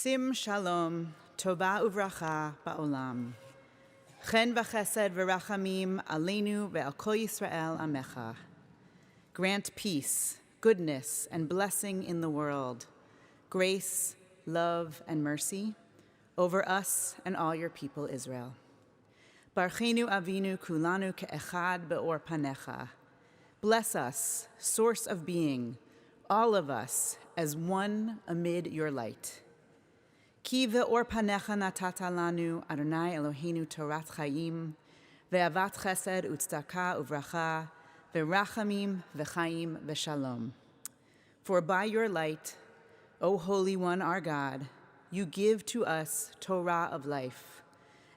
Sim shalom, tova uvracha ba'olam. Chen v'chesed v'rachamim aleinu ve'al kol Yisrael amecha. Grant peace, goodness, and blessing in the world, grace, love, and mercy over us and all your people Israel. Barchenu avinu kulanu ke'echad be'or panecha. Bless us, source of being, all of us, as one amid your light. Ki ve'or panecha natata lanu, Adonai Eloheinu torat chayim, ve'avat chesed u'tzedakah uvracha, ve'rachamim ve'chaim ve'shalom. For by your light, O Holy One, our God, you give to us Torah of life,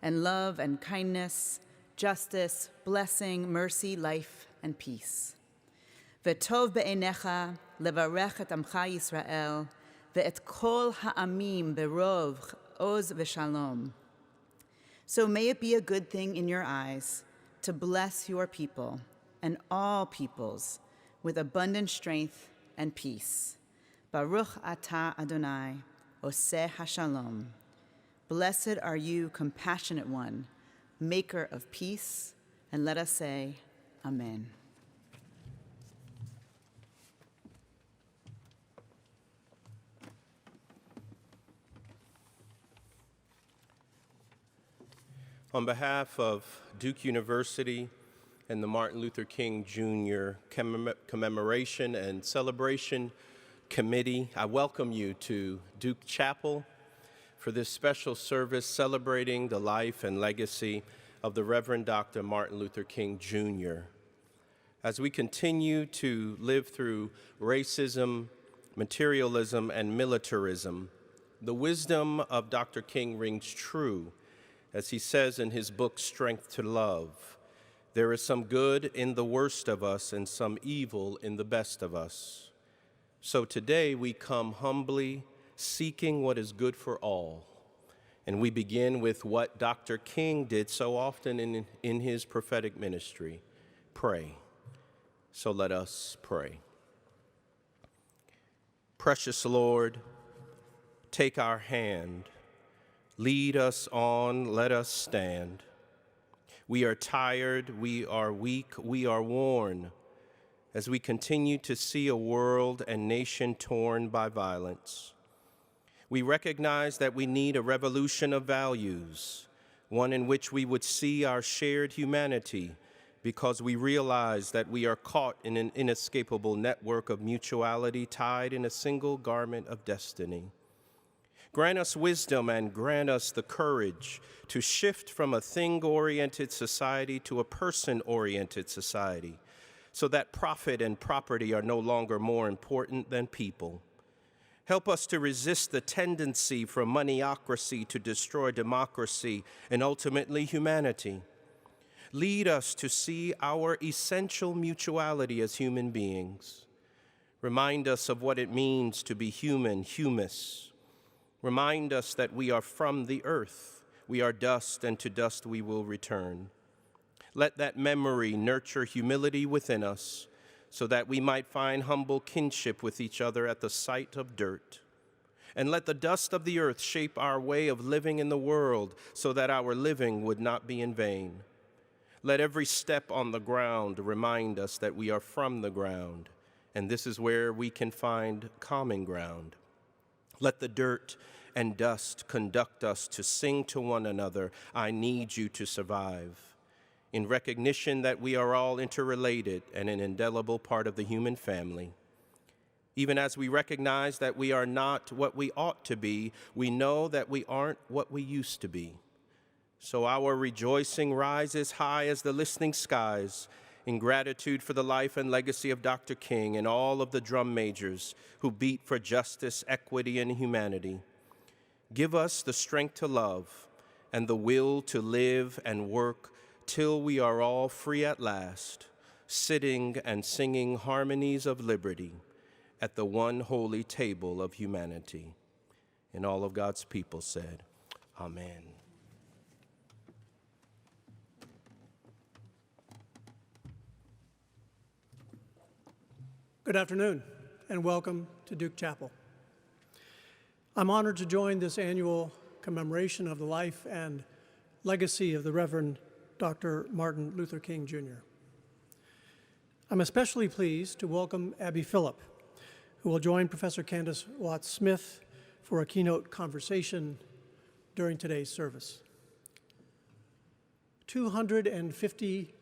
and love and kindness, justice, blessing, mercy, life, and peace. Ve'tov be'enecha levarech et amcha Yisrael, ve'et kol ha'amim berov oz ve'shalom. So may it be a good thing in your eyes to bless your people and all peoples with abundant strength and peace. Baruch atah Adonai, oseh hashalom. Blessed are you, compassionate one, maker of peace, and let us say, Amen. On behalf of Duke University and the Martin Luther King Jr. Commemoration and Celebration Committee, I welcome you to Duke Chapel for this special service celebrating the life and legacy of the Reverend Dr. Martin Luther King Jr. As we continue to live through racism, materialism, and militarism, the wisdom of Dr. King rings true. As he says in his book, Strength to Love, there is some good in the worst of us and some evil in the best of us. So today we come humbly seeking what is good for all. And we begin with what Dr. King did so often in his prophetic ministry, pray. So let us pray. Precious Lord, take our hand. Lead us on, let us stand. We are tired, we are weak, we are worn, as we continue to see a world and nation torn by violence. We recognize that we need a revolution of values, one in which we would see our shared humanity, because we realize that we are caught in an inescapable network of mutuality tied in a single garment of destiny. Grant us wisdom and grant us the courage to shift from a thing-oriented society to a person-oriented society, so that profit and property are no longer more important than people. Help us to resist the tendency from moneyocracy to destroy democracy and ultimately humanity. Lead us to see our essential mutuality as human beings. Remind us of what it means to be human, humus. Remind us that we are from the earth. We are dust, and to dust we will return. Let that memory nurture humility within us, so that we might find humble kinship with each other at the sight of dirt. And let the dust of the earth shape our way of living in the world, so that our living would not be in vain. Let every step on the ground remind us that we are from the ground, and this is where we can find common ground. Let the dirt and dust conduct us to sing to one another, I need you to survive, in recognition that we are all interrelated and an indelible part of the human family. Even as we recognize that we are not what we ought to be, we know that we aren't what we used to be. So our rejoicing rises high as the listening skies, in gratitude for the life and legacy of Dr. King and all of the drum majors who beat for justice, equity, and humanity. Give us the strength to love and the will to live and work till we are all free at last, sitting and singing harmonies of liberty at the one holy table of humanity. And all of God's people said, Amen. Good afternoon, and welcome to Duke Chapel. I'm honored to join this annual commemoration of the life and legacy of the Reverend Dr. Martin Luther King, Jr. I'm especially pleased to welcome Abby Phillip, who will join Professor Candis Watts Smith for a keynote conversation during today's service. 250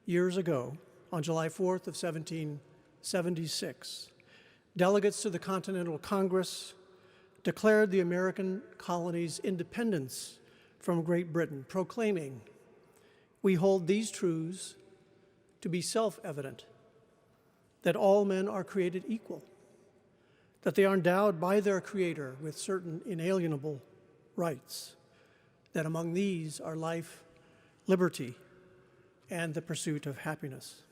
years ago, on July 4th of 1776, delegates to the Continental Congress declared the American colonies' independence from Great Britain, proclaiming, "We hold these truths to be self-evident, that all men are created equal, that they are endowed by their Creator with certain inalienable rights, that among these are life, liberty, and the pursuit of happiness."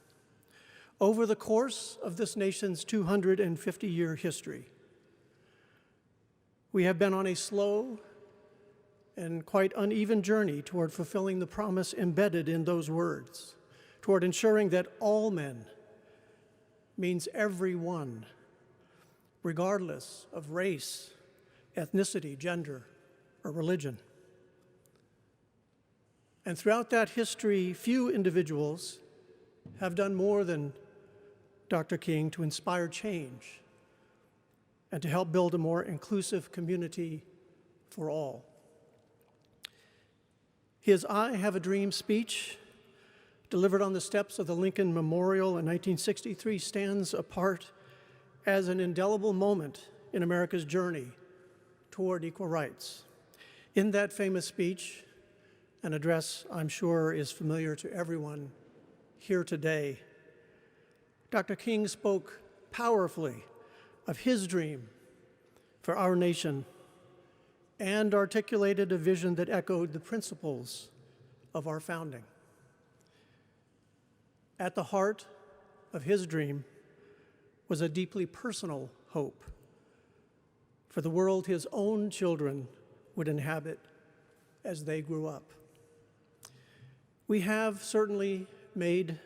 Over the course of this nation's 250-year history, we have been on a slow and quite uneven journey toward fulfilling the promise embedded in those words, toward ensuring that all men means everyone, regardless of race, ethnicity, gender, or religion. And throughout that history, few individuals have done more than Dr. King to inspire change and to help build a more inclusive community for all. His "I Have a Dream" speech, delivered on the steps of the Lincoln Memorial in 1963, stands apart as an indelible moment in America's journey toward equal rights. In that famous speech, an address I'm sure is familiar to everyone here today, Dr. King spoke powerfully of his dream for our nation and articulated a vision that echoed the principles of our founding. At the heart of his dream was a deeply personal hope for the world his own children would inhabit as they grew up. We have certainly made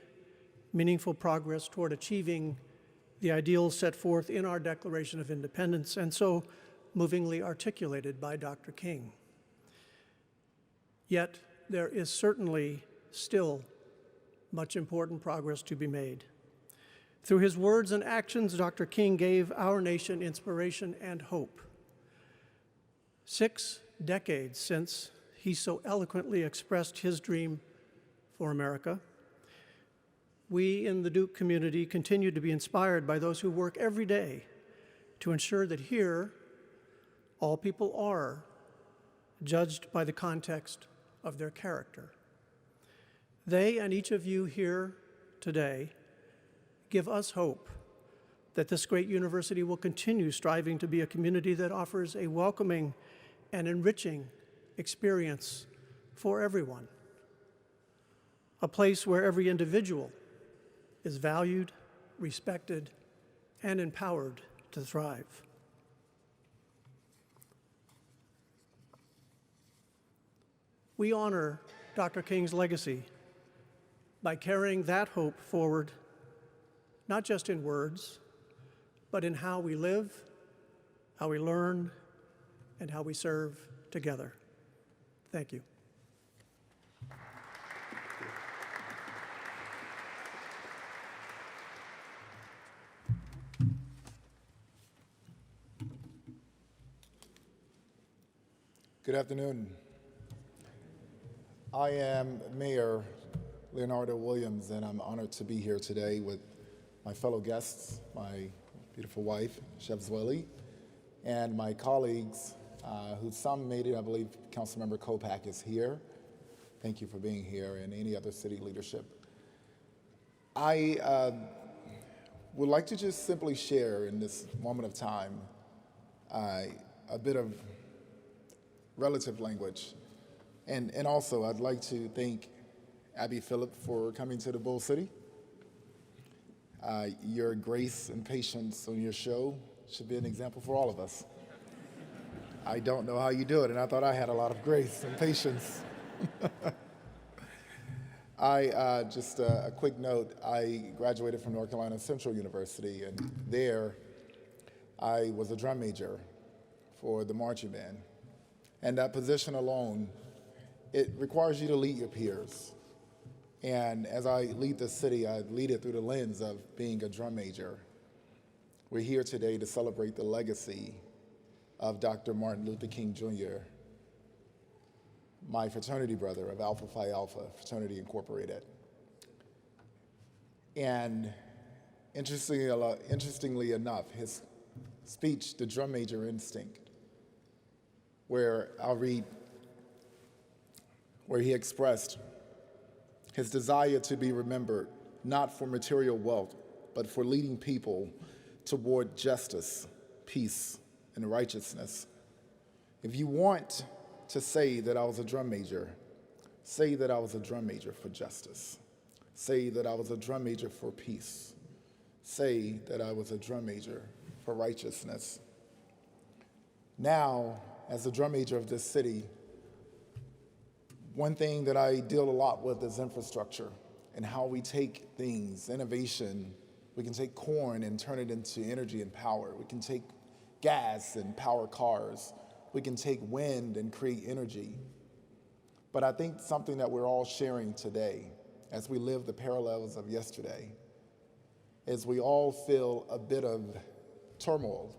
meaningful progress toward achieving the ideals set forth in our Declaration of Independence, and so movingly articulated by Dr. King. Yet there is certainly still much important progress to be made. Through his words and actions, Dr. King gave our nation inspiration and hope. 6 decades since he so eloquently expressed his dream for America, we in the Duke community continue to be inspired by those who work every day to ensure that here, all people are judged by the context of their character. They and each of you here today give us hope that this great university will continue striving to be a community that offers a welcoming and enriching experience for everyone, a place where every individual is valued, respected, and empowered to thrive. We honor Dr. King's legacy by carrying that hope forward, not just in words, but in how we live, how we learn, and how we serve together. Thank you. Good afternoon. I am Mayor Leonardo Williams, and I'm honored to be here today with my fellow guests, my beautiful wife, Chef Zweli, and my colleagues, who some made it. I believe Councilmember Kopak is here. Thank you for being here, and any other city leadership. I would like to just simply share in this moment of time a bit of relative language. And also, I'd like to thank Abby Phillip for coming to the Bull City. Your grace and patience on your show should be an example for all of us. I don't know how you do it, and I thought I had a lot of grace and patience. Just a quick note, I graduated from North Carolina Central University, and there I was a drum major for the marching band. And that position alone, it requires you to lead your peers. And as I lead the city, I lead it through the lens of being a drum major. We're here today to celebrate the legacy of Dr. Martin Luther King Jr., my fraternity brother of Alpha Phi Alpha Fraternity Incorporated. And interestingly enough, his speech, The Drum Major Instinct, where I'll read, where he expressed his desire to be remembered, not for material wealth, but for leading people toward justice, peace, and righteousness. If you want to say that I was a drum major, say that I was a drum major for justice. Say that I was a drum major for peace. Say that I was a drum major for righteousness. Now, as the drum major of this city, one thing that I deal a lot with is infrastructure and how we take things, innovation. We can take corn and turn it into energy and power. We can take gas and power cars. We can take wind and create energy. But I think something that we're all sharing today, as we live the parallels of yesterday, is we all feel a bit of turmoil,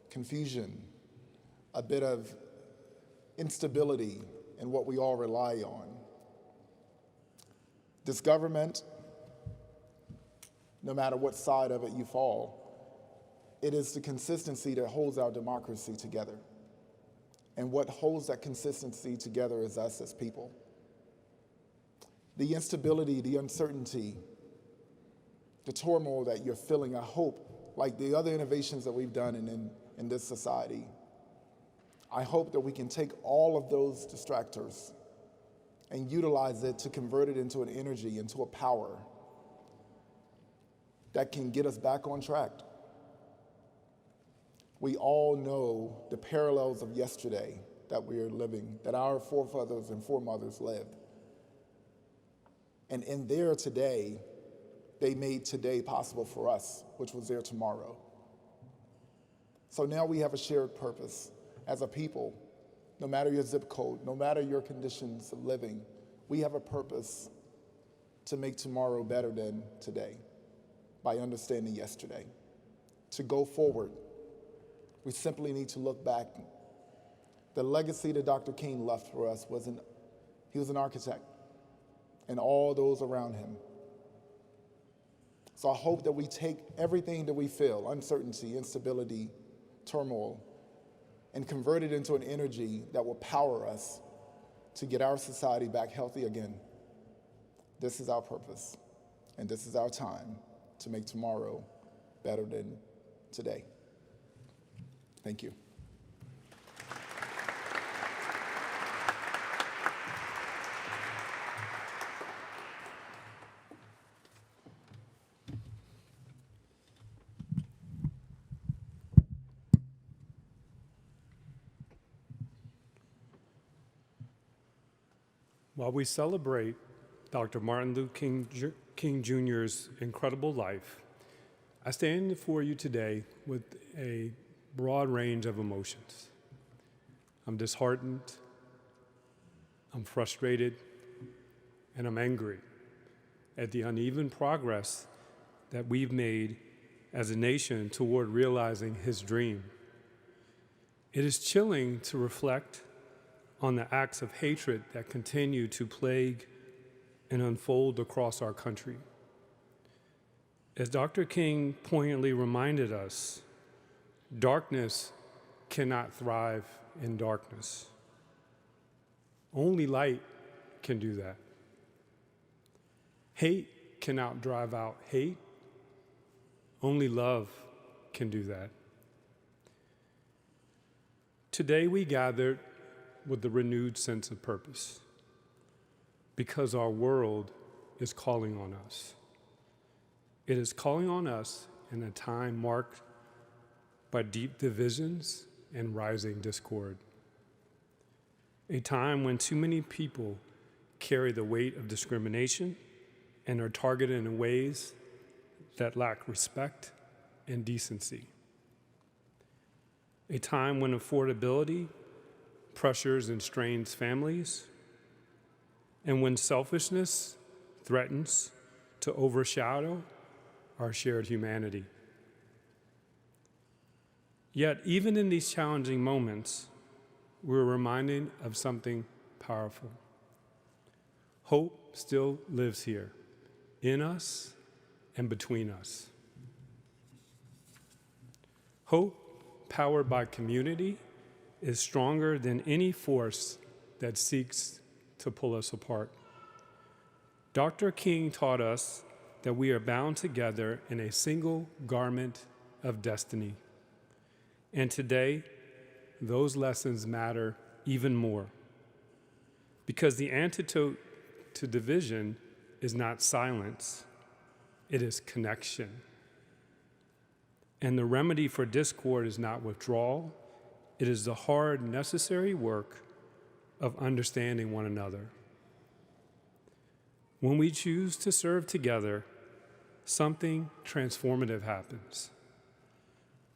confusion, a bit of instability in what we all rely on. This government, no matter what side of it you fall, it is the consistency that holds our democracy together. And what holds that consistency together is us as people. The instability, the uncertainty, the turmoil that you're feeling, I hope, like the other innovations that we've done in this society, I hope that we can take all of those distractors and utilize it to convert it into an energy, into a power that can get us back on track. We all know the parallels of yesterday that we are living, that our forefathers and foremothers lived. And in their today, they made today possible for us, which was their tomorrow. So now we have a shared purpose as a people. No matter your zip code, no matter your conditions of living, we have a purpose to make tomorrow better than today by understanding yesterday. To go forward, we simply need to look back. The legacy that Dr. King left for us he was an architect, and all those around him. So I hope that we take everything that we feel, uncertainty, instability, turmoil, and convert it into an energy that will power us to get our society back healthy again. This is our purpose, and this is our time to make tomorrow better than today. Thank you. While we celebrate Dr. Martin Luther King Jr.'s incredible life, I stand before you today with a broad range of emotions. I'm disheartened, I'm frustrated, and I'm angry at the uneven progress that we've made as a nation toward realizing his dream. It is chilling to reflect on the acts of hatred that continue to plague and unfold across our country. As Dr. King poignantly reminded us, darkness cannot thrive in darkness. Only light can do that. Hate cannot drive out hate. Only love can do that. Today we gathered with a renewed sense of purpose because our world is calling on us. It is calling on us in a time marked by deep divisions and rising discord. A time when too many people carry the weight of discrimination and are targeted in ways that lack respect and decency. a time when affordability pressures and strains families, and when selfishness threatens to overshadow our shared humanity. Yet, even in these challenging moments, we're reminded of something powerful. Hope still lives here, in us and between us. Hope, powered by community, is stronger than any force that seeks to pull us apart. Dr. King taught us that we are bound together in a single garment of destiny. And today, those lessons matter even more. Because the antidote to division is not silence, it is connection. And the remedy for discord is not withdrawal, it is the hard, necessary work of understanding one another. When we choose to serve together, something transformative happens.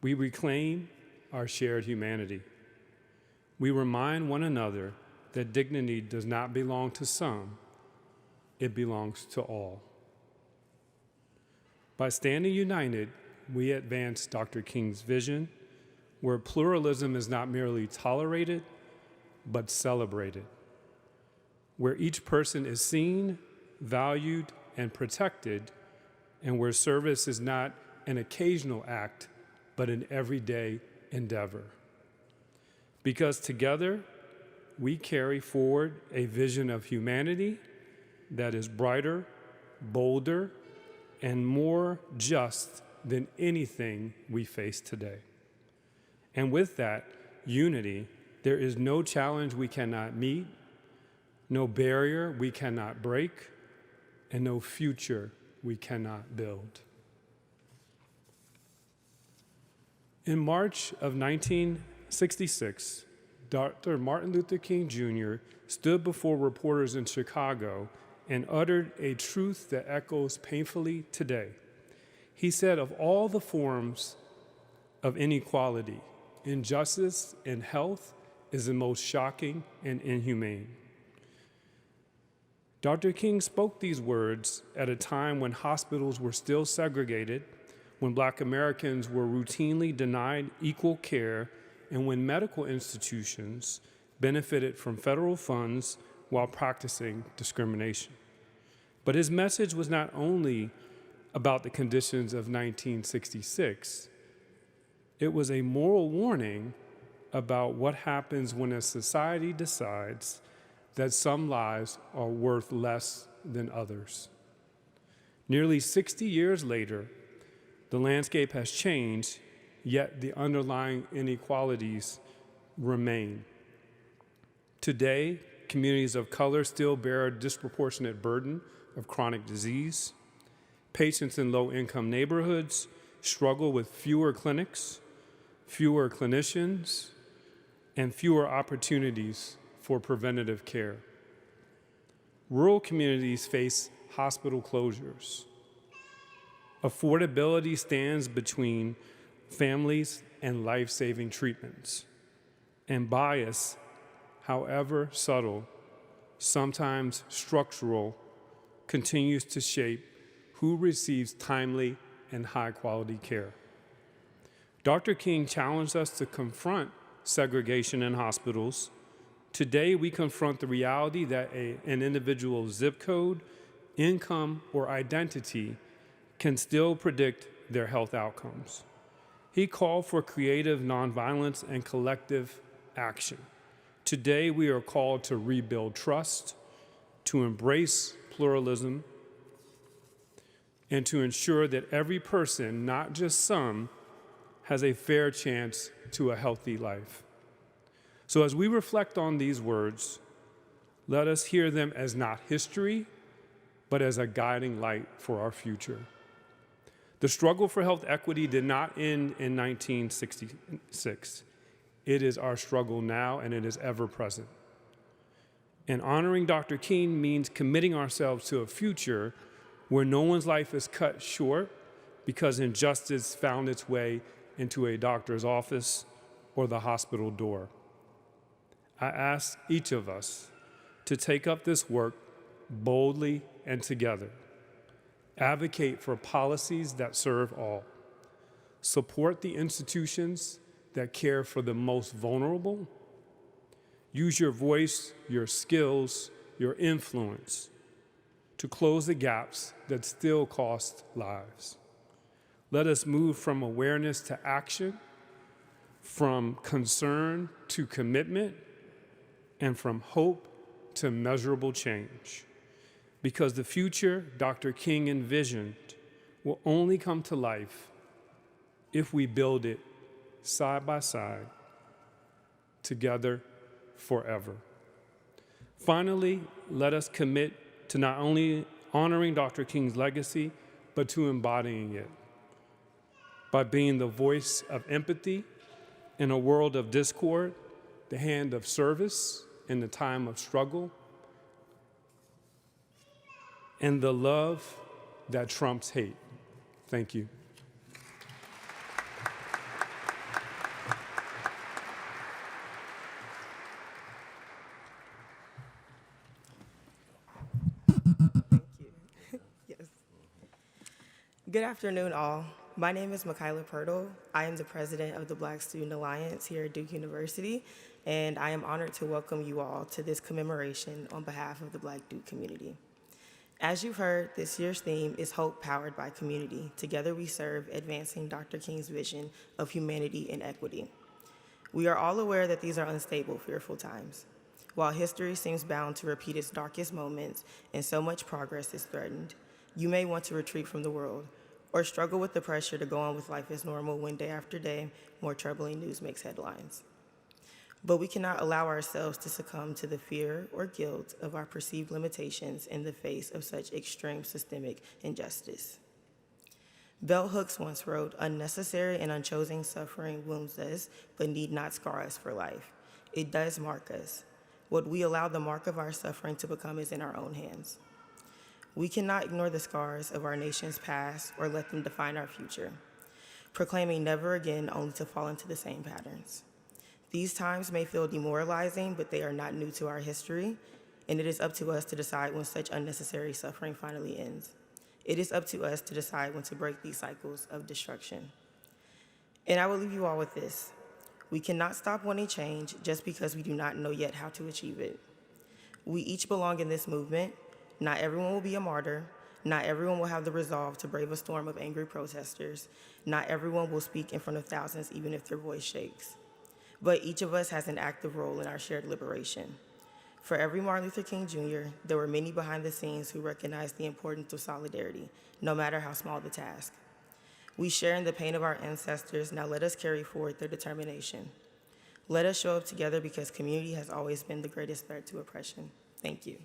We reclaim our shared humanity. We remind one another that dignity does not belong to some, it belongs to all. By standing united, we advance Dr. King's vision, where pluralism is not merely tolerated, but celebrated, where each person is seen, valued, and protected, and where service is not an occasional act, but an everyday endeavor. Because together, we carry forward a vision of humanity that is brighter, bolder, and more just than anything we face today. And with that unity, there is no challenge we cannot meet, no barrier we cannot break, and no future we cannot build. In March of 1966, Dr. Martin Luther King Jr. stood before reporters in Chicago and uttered a truth that echoes painfully today. He said, of all the forms of inequality, injustice in health is the most shocking and inhumane. Dr. King spoke these words at a time when hospitals were still segregated, when Black Americans were routinely denied equal care, and when medical institutions benefited from federal funds while practicing discrimination. But his message was not only about the conditions of 1966, it was a moral warning about what happens when a society decides that some lives are worth less than others. Nearly 60 years later, the landscape has changed, yet the underlying inequalities remain. Today, communities of color still bear a disproportionate burden of chronic disease. Patients in low-income neighborhoods struggle with fewer clinics, fewer clinicians, and fewer opportunities for preventative care. Rural communities face hospital closures. Affordability stands between families and life-saving treatments. And bias, however subtle, sometimes structural, continues to shape who receives timely and high-quality care. Dr. King challenged us to confront segregation in hospitals. Today, we confront the reality that an individual's zip code, income, or identity can still predict their health outcomes. He called for creative nonviolence and collective action. Today, we are called to rebuild trust, to embrace pluralism, and to ensure that every person, not just some, has a fair chance to a healthy life. So as we reflect on these words, let us hear them as not history, but as a guiding light for our future. The struggle for health equity did not end in 1966. It is our struggle now, and it is ever present. And honoring Dr. King means committing ourselves to a future where no one's life is cut short because injustice found its way into a doctor's office or the hospital door. I ask each of us to take up this work boldly and together. Advocate for policies that serve all. Support the institutions that care for the most vulnerable. Use your voice, your skills, your influence to close the gaps that still cost lives. Let us move from awareness to action, from concern to commitment, and from hope to measurable change. Because the future Dr. King envisioned will only come to life if we build it side by side, together forever. Finally, let us commit to not only honoring Dr. King's legacy, but to embodying it by being the voice of empathy in a world of discord, the hand of service in the time of struggle, and the love that trumps hate. Thank you. Yes. Good afternoon, all. My name is Michaela Purtle. I am the president of the Black Student Alliance here at Duke University, and I am honored to welcome you all to this commemoration on behalf of the Black Duke community. As you've heard, this year's theme is Hope Powered by Community. Together we serve, advancing Dr. King's vision of humanity and equity. We are all aware that these are unstable, fearful times. While history seems bound to repeat its darkest moments and so much progress is threatened, you may want to retreat from the world or struggle with the pressure to go on with life as normal when day after day, more troubling news makes headlines. But we cannot allow ourselves to succumb to the fear or guilt of our perceived limitations in the face of such extreme systemic injustice. Bell Hooks once wrote, "Unnecessary and unchosen suffering wounds us, but need not scar us for life. It does mark us. What we allow the mark of our suffering to become is in our own hands." We cannot ignore the scars of our nation's past or let them define our future, proclaiming never again only to fall into the same patterns. These times may feel demoralizing, but they are not new to our history, and it is up to us to decide when such unnecessary suffering finally ends. It is up to us to decide when to break these cycles of destruction. And I will leave you all with this. We cannot stop wanting change just because we do not know yet how to achieve it. We each belong in this movement. Not everyone will be a martyr. Not everyone will have the resolve to brave a storm of angry protesters. Not everyone will speak in front of thousands, even if their voice shakes. But each of us has an active role in our shared liberation. For every Martin Luther King Jr., there were many behind the scenes who recognized the importance of solidarity, no matter how small the task. We share in the pain of our ancestors. Now let us carry forward their determination. Let us show up together because community has always been the greatest threat to oppression. Thank you.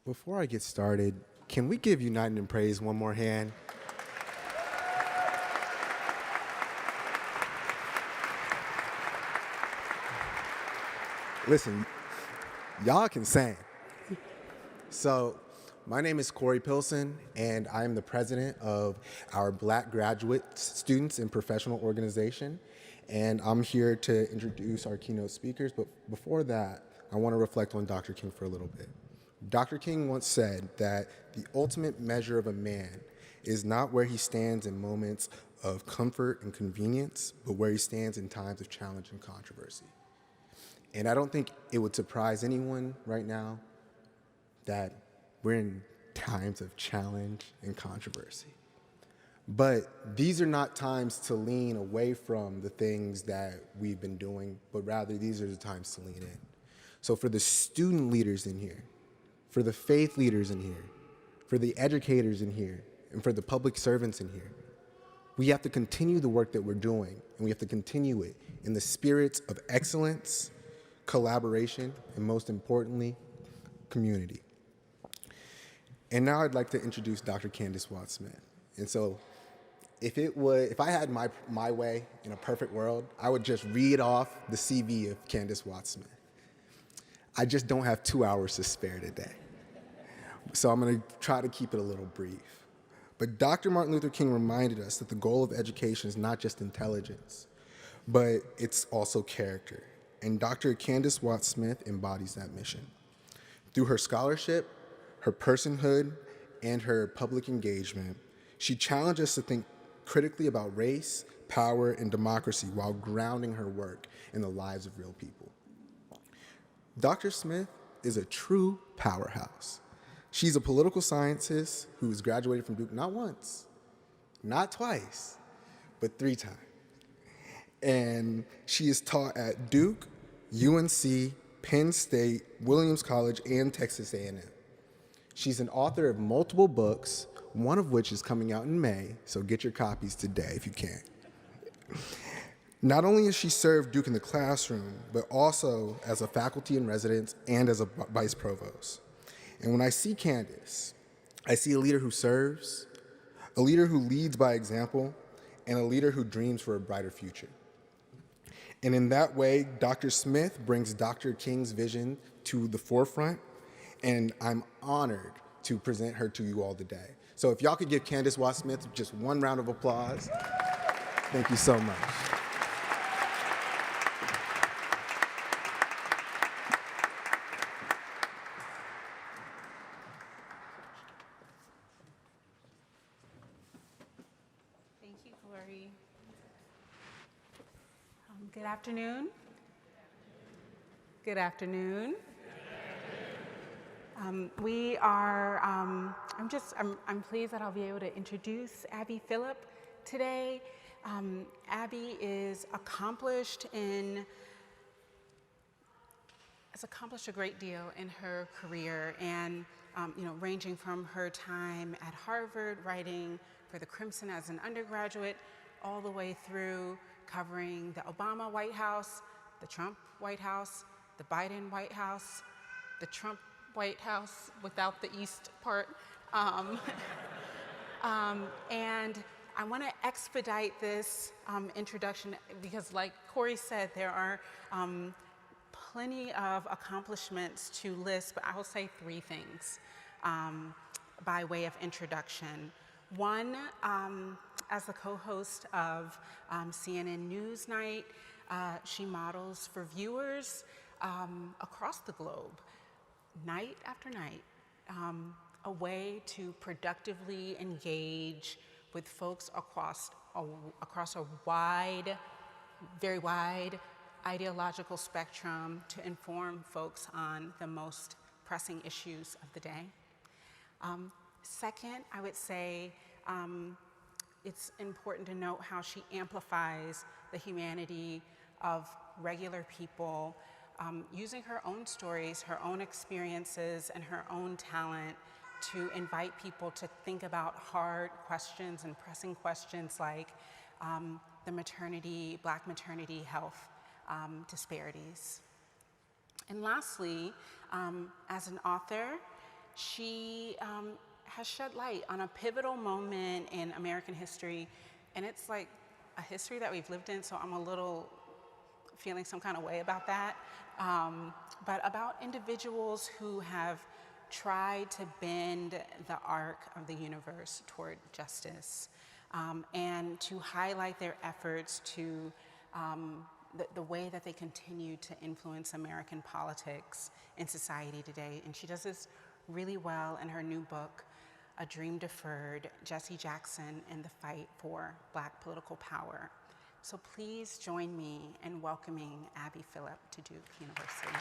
Before I get started, can we give United in Praise one more hand? Listen, y'all can sing. So, my name is Corey Pilson, and I am the president of our Black Graduate Students in Professional Organization. And I'm here to introduce our keynote speakers, but before that, I want to reflect on Dr. King for a little bit. Dr. King once said that the ultimate measure of a man is not where he stands in moments of comfort and convenience, but where he stands in times of challenge and controversy. And I don't think it would surprise anyone right now that we're in times of challenge and controversy. But these are not times to lean away from the things that we've been doing, but rather these are the times to lean in. So for the student leaders in here, for the faith leaders in here, for the educators in here, and for the public servants in here, we have to continue the work that we're doing, and we have to continue it in the spirits of excellence, collaboration, and most importantly, community. And now I'd like to introduce Dr. Candis Watts Smith. And so if I had my way in a perfect world, I would just read off the CV of Candis Watts Smith. I just don't have 2 hours to spare today. So I'm going to try to keep it a little brief. But Dr. Martin Luther King reminded us that the goal of education is not just intelligence, but it's also character. And Dr. Candis Watts Smith embodies that mission. Through her scholarship, her personhood, and her public engagement, she challenged us to think critically about race, power, and democracy while grounding her work in the lives of real people. Dr. Smith is a true powerhouse. She's a political scientist who has graduated from Duke not once, not twice, but 3 times. And she is taught at Duke, UNC, Penn State, Williams College, and Texas A&M. She's an author of multiple books, one of which is coming out in May, so get your copies today if you can. Not only has she served Duke in the classroom, but also as a faculty in residence and as a vice provost. And when I see Candis, I see a leader who serves, a leader who leads by example, and a leader who dreams for a brighter future. And in that way, Dr. Smith brings Dr. King's vision to the forefront, and I'm honored to present her to you all today. So if y'all could give Candis Watts Smith just one round of applause. Thank you so much. Thank you, Corey. Good afternoon. Good afternoon. I'm pleased that I'll be able to introduce Abby Phillip today. Abby has accomplished a great deal in her career, and ranging from her time at Harvard, writing for the Crimson as an undergraduate, all the way through covering the Obama White House, the Trump White House, the Biden White House, the Trump White House without the East part. And I want to expedite this introduction because, like Corey said, there are plenty of accomplishments to list, but I will say 3 things by way of introduction. One, as the co-host of CNN NewsNight, she models for viewers across the globe, night after night, a way to productively engage with folks across a very wide ideological spectrum to inform folks on the most pressing issues of the day. Second, I would say it's important to note how she amplifies the humanity of regular people, using her own stories, her own experiences, and her own talent to invite people to think about hard questions and pressing questions like the Black maternity health disparities. And lastly, as an author, She has shed light on a pivotal moment in American history, and it's like a history that we've lived in, so I'm a little feeling some kind of way about that. But about individuals who have tried to bend the arc of the universe toward justice, and to highlight their efforts to the way that they continue to influence American politics and society today. And she does this really well in her new book, A Dream Deferred, Jesse Jackson and the Fight for Black Political Power. So please join me in welcoming Abby Phillip to Duke University.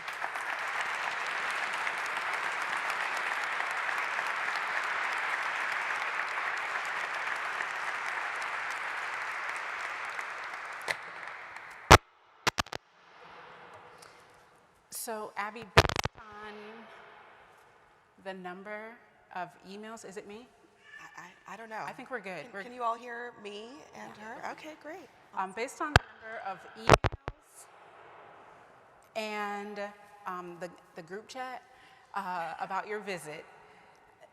So Abby, based on the number of emails, is it me? I don't know. I think we're good. Can you all hear me and her? Okay, great. Based on the number of emails and the group chat about your visit,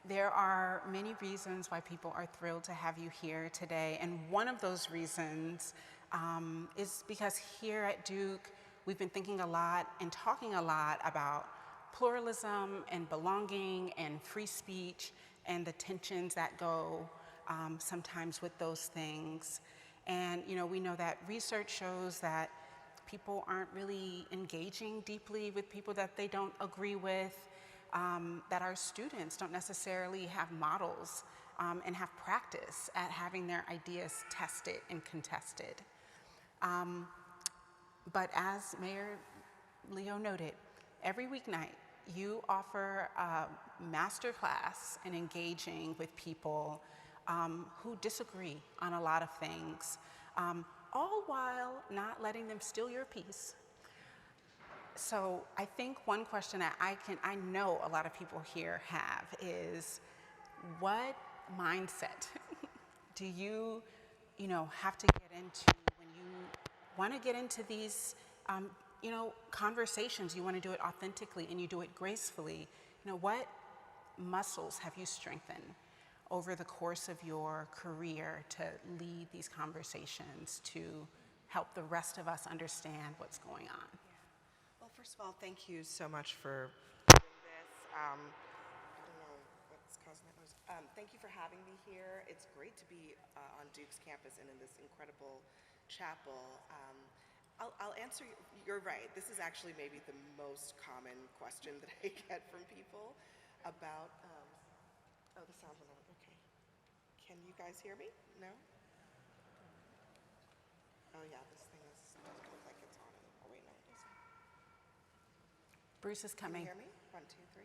there are many reasons why people are thrilled to have you here today. And one of those reasons is because here at Duke, we've been thinking a lot and talking a lot about pluralism and belonging and free speech and the tensions that go sometimes with those things. And we know that research shows that people aren't really engaging deeply with people that they don't agree with, that our students don't necessarily have models and have practice at having their ideas tested and contested. But as Mayor Leo noted, every weeknight you offer a master class in engaging with people who disagree on a lot of things, all while not letting them steal your peace. So I think one question that I know a lot of people here have is, what mindset do you have to get into when you want to get into these conversations? You want to do it authentically and you do it gracefully. What muscles have you strengthened over the course of your career to lead these conversations, to help the rest of us understand what's going on? Well, first of all, thank you so much for doing this. I don't know what's causing that noise. Thank you for having me here. It's great to be on Duke's campus and in this incredible chapel. I'll answer, you're right, this is actually maybe the most common question that I get from people about, oh, the sound went out, okay. Can you guys hear me? No? Oh yeah, this thing doesn't look like it's on anymore. Wait, no, it isn't. Bruce is coming. Can you hear me? 1, 2, 3,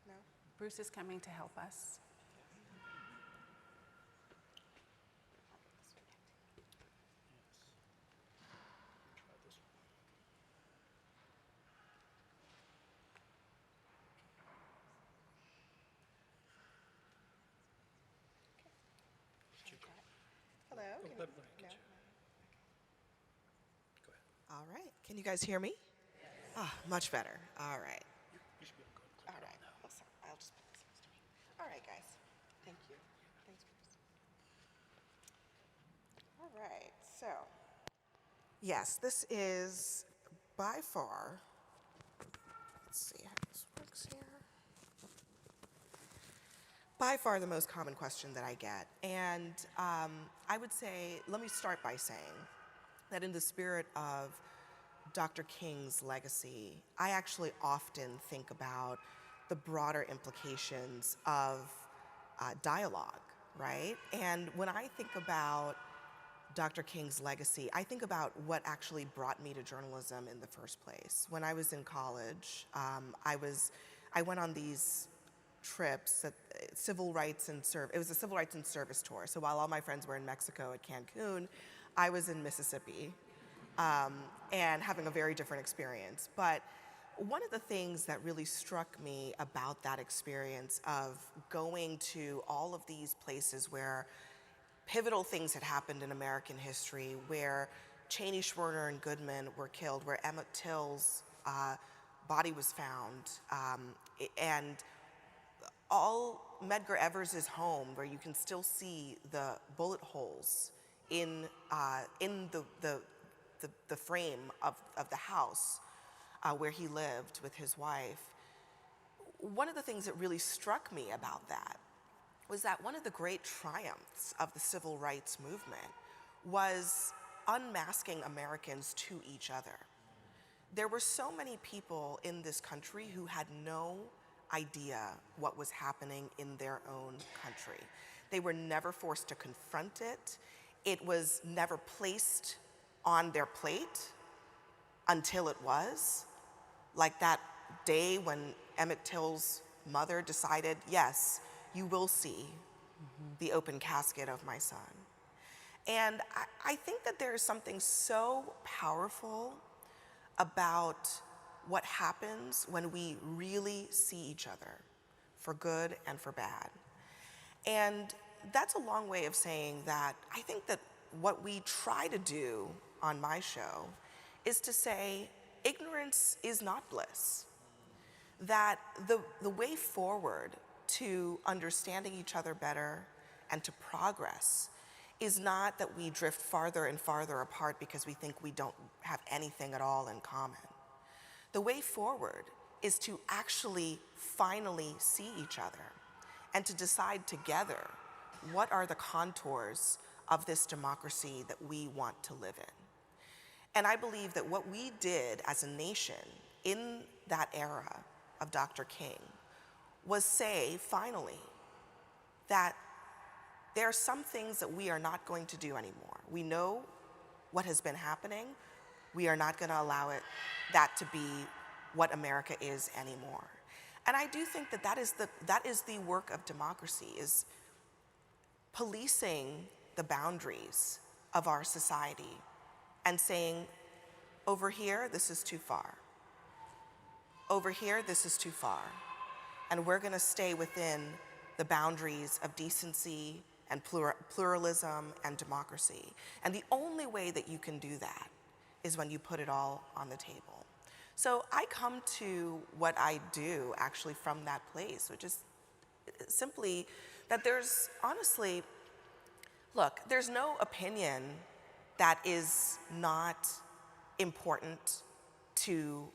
no? Bruce is coming to help us. Hello? No? Okay. All right. Can you guys hear me? Yes. Ah, much better. All right. You should be able to go. All right. Oh, sorry. I'll just put this next to me. All right, guys. Thank you. Thanks, Bruce. All right. So, yes, this is by far, let's see how this works here. By far the most common question that I get. And I would say, let me start by saying that in the spirit of Dr. King's legacy, I actually often think about the broader implications of dialogue, right? And when I think about Dr. King's legacy, I think about what actually brought me to journalism in the first place. When I was in college, I went on these trips at it was a civil rights and service tour. So while all my friends were in Mexico at Cancun, I was in Mississippi and having a very different experience. But one of the things that really struck me about that experience of going to all of these places where pivotal things had happened in American history, where Cheney, Schwerner, and Goodman were killed, where Emmett Till's body was found, and all Medgar Evers' home, where you can still see the bullet holes in the frame of the house where he lived with his wife. One of the things that really struck me about that was that one of the great triumphs of the civil rights movement was unmasking Americans to each other. There were so many people in this country who had no idea what was happening in their own country. They were never forced to confront it. It was never placed on their plate until it was. Like that day when Emmett Till's mother decided, yes, you will see the open casket of my son. And I think that there is something so powerful about what happens when we really see each other, for good and for bad. And that's a long way of saying that I think that what we try to do on my show is to say ignorance is not bliss. That the way forward to understanding each other better and to progress is not that we drift farther and farther apart because we think we don't have anything at all in common. The way forward is to actually finally see each other and to decide together what are the contours of this democracy that we want to live in. And I believe that what we did as a nation in that era of Dr. King was say, finally, that there are some things that we are not going to do anymore. We know what has been happening. We are not going to allow that to be what America is anymore. And I do think that that is the work of democracy, is policing the boundaries of our society and saying, over here, this is too far. Over here, this is too far. And we're going to stay within the boundaries of decency and pluralism and democracy. And the only way that you can do that is when you put it all on the table. So I come to what I do actually from that place, which is simply that there's honestly, look, there's no opinion that is not important to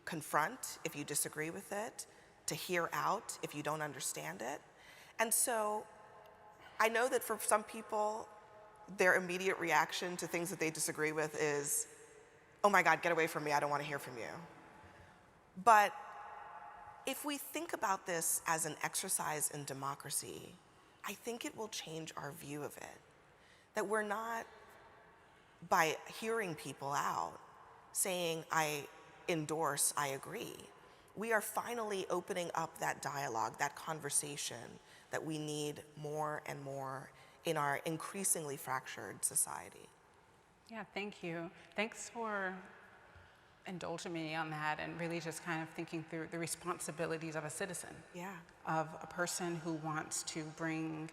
confront if you disagree with it, to hear out if you don't understand it. And so I know that for some people, their immediate reaction to things that they disagree with is, oh my God, get away from me, I don't want to hear from you. But if we think about this as an exercise in democracy, I think it will change our view of it. That we're not, by hearing people out, saying, I endorse, I agree. We are finally opening up that dialogue, that conversation that we need more and more in our increasingly fractured society. Yeah, thank you. Thanks for indulging me on that and really just kind of thinking through the responsibilities of a citizen. Yeah. Of a person who wants to bring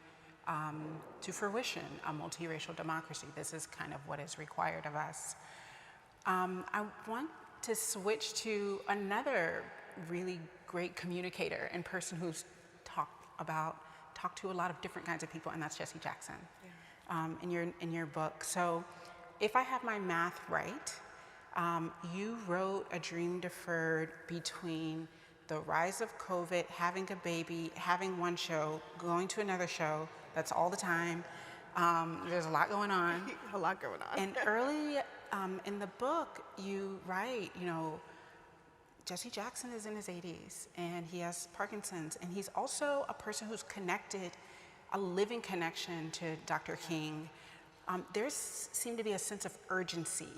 to fruition a multiracial democracy. This is kind of what is required of us. I want to switch to another really great communicator and person who's talked to a lot of different kinds of people, and that's Jesse Jackson. Yeah. In your book. So if I have my math right, you wrote a dream deferred between the rise of COVID, having a baby, having one show, going to another show. That's all the time. There's a lot going on. A lot going on. And early in the book, you write, Jesse Jackson is in his 80s and he has Parkinson's, and he's also a person who's connected, a living connection to Dr. King. There seemed to be a sense of urgency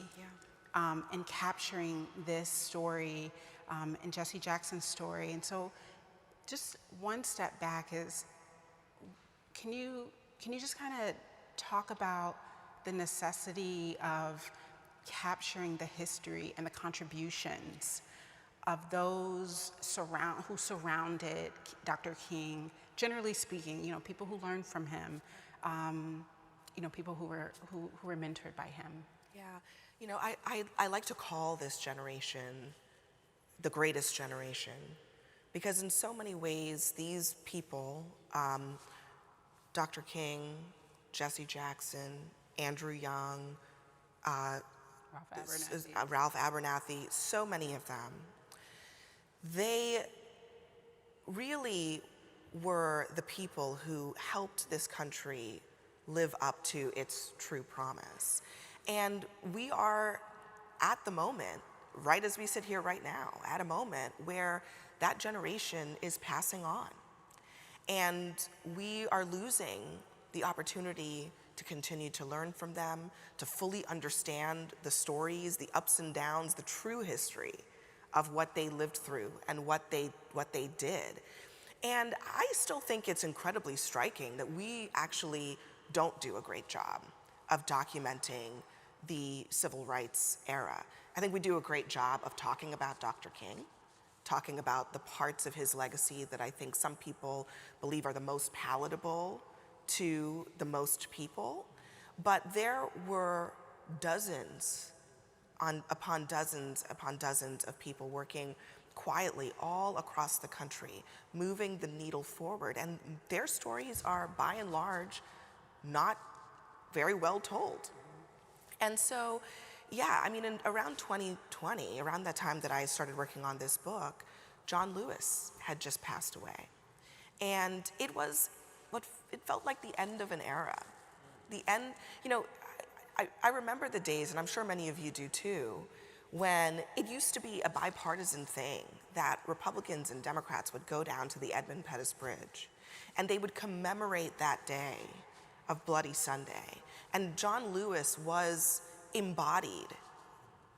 in capturing this story, in Jesse Jackson's story. And so just one step back is, can you just kind of talk about the necessity of capturing the history and the contributions of those who surrounded Dr. King, generally speaking, people who learned from him, people who were mentored by him? Yeah, I like to call this generation the greatest generation Because in so many ways, these people, Dr. King, Jesse Jackson, Andrew Young, Ralph Abernathy, so many of them, they really were the people who helped this country live up to its true promise. And we are at the moment, right as we sit here right now, at a moment where that generation is passing on. And we are losing the opportunity to continue to learn from them, to fully understand the stories, the ups and downs, the true history of what they lived through and what they did. And I still think it's incredibly striking that we actually don't do a great job of documenting the civil rights era. I think we do a great job of talking about Dr. King, talking about the parts of his legacy that I think some people believe are the most palatable to the most people. But there were dozens upon dozens of people working quietly all across the country, moving the needle forward. And their stories are, by and large, not very well told. And so, yeah, I mean, around 2020, around that time that I started working on this book, John Lewis had just passed away. And it felt like the end of an era. The end, I remember the days, and I'm sure many of you do too, when it used to be a bipartisan thing that Republicans and Democrats would go down to the Edmund Pettus Bridge, and they would commemorate that day of Bloody Sunday. And John Lewis was embodied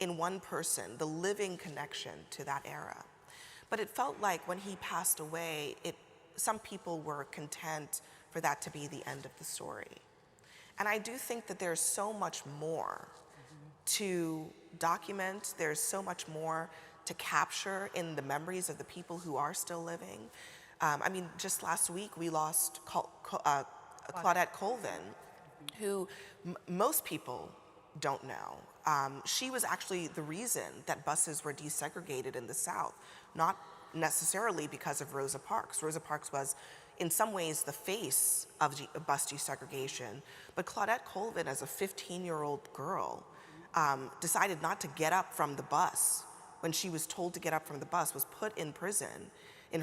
in one person, the living connection to that era. But it felt like when he passed away, some people were content for that to be the end of the story. And I do think that there's so much more to document, there's so much more to capture in the memories of the people who are still living. I mean, just last week we lost Claudette Colvin, who most people don't know. She was actually the reason that buses were desegregated in the South, not necessarily because of Rosa Parks. Rosa Parks was, in some ways, the face of bus desegregation, but Claudette Colvin, as a 15-year-old girl, decided not to get up from the bus when she was told to get up from the bus, was put in prison,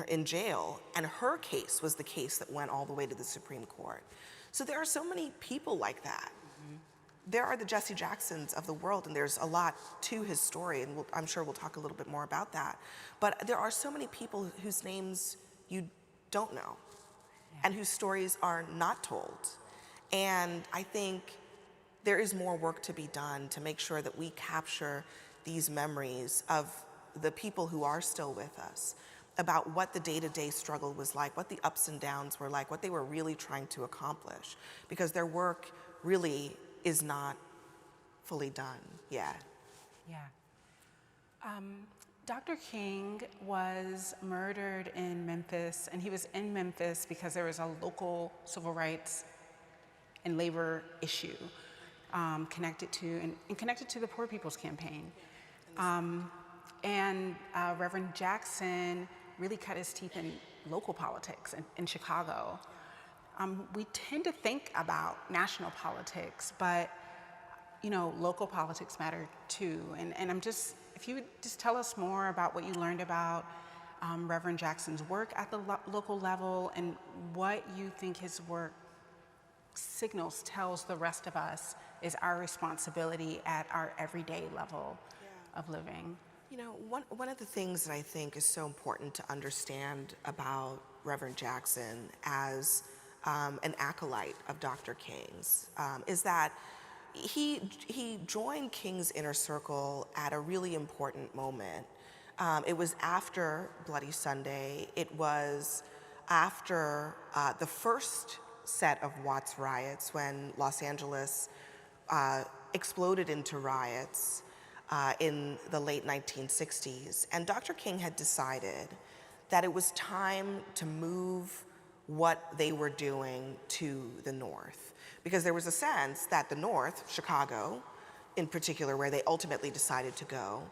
in jail, and her case was the case that went all the way to the Supreme Court. So there are so many people like that. There are the Jesse Jacksons of the world, and there's a lot to his story, and I'm sure we'll talk a little bit more about that. But there are so many people whose names you don't know, and whose stories are not told. And I think there is more work to be done to make sure that we capture these memories of the people who are still with us, about what the day-to-day struggle was like, what the ups and downs were like, what they were really trying to accomplish, because their work really is not fully done yet. Yeah. Dr. King was murdered in Memphis, and he was in Memphis because there was a local civil rights and labor issue connected to the Poor People's Campaign. Reverend Jackson really cut his teeth in local politics in Chicago. We tend to think about national politics, but local politics matter too. And if you would just tell us more about what you learned about Reverend Jackson's work at the local level and what you think his work tells the rest of us is our responsibility at our everyday level of living. One of the things that I think is so important to understand about Reverend Jackson as an acolyte of Dr. King's is that he joined King's inner circle at a really important moment. It was after Bloody Sunday. It was after the first set of Watts riots, when Los Angeles exploded into riots in the late 1960s. And Dr. King had decided that it was time to move what they were doing to the north, because there was a sense that the north, Chicago in particular, where they ultimately decided to go,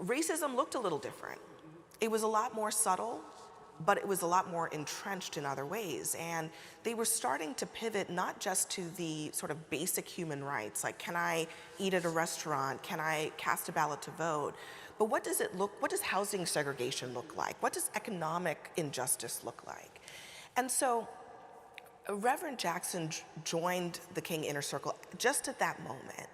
racism looked a little different. It was a lot more subtle, but it was a lot more entrenched in other ways. And they were starting to pivot not just to the sort of basic human rights, like can I eat at a restaurant, can I cast a ballot to vote, but what does housing segregation look like? What does economic injustice look like? And so Reverend Jackson joined the King Inner Circle just at that moment.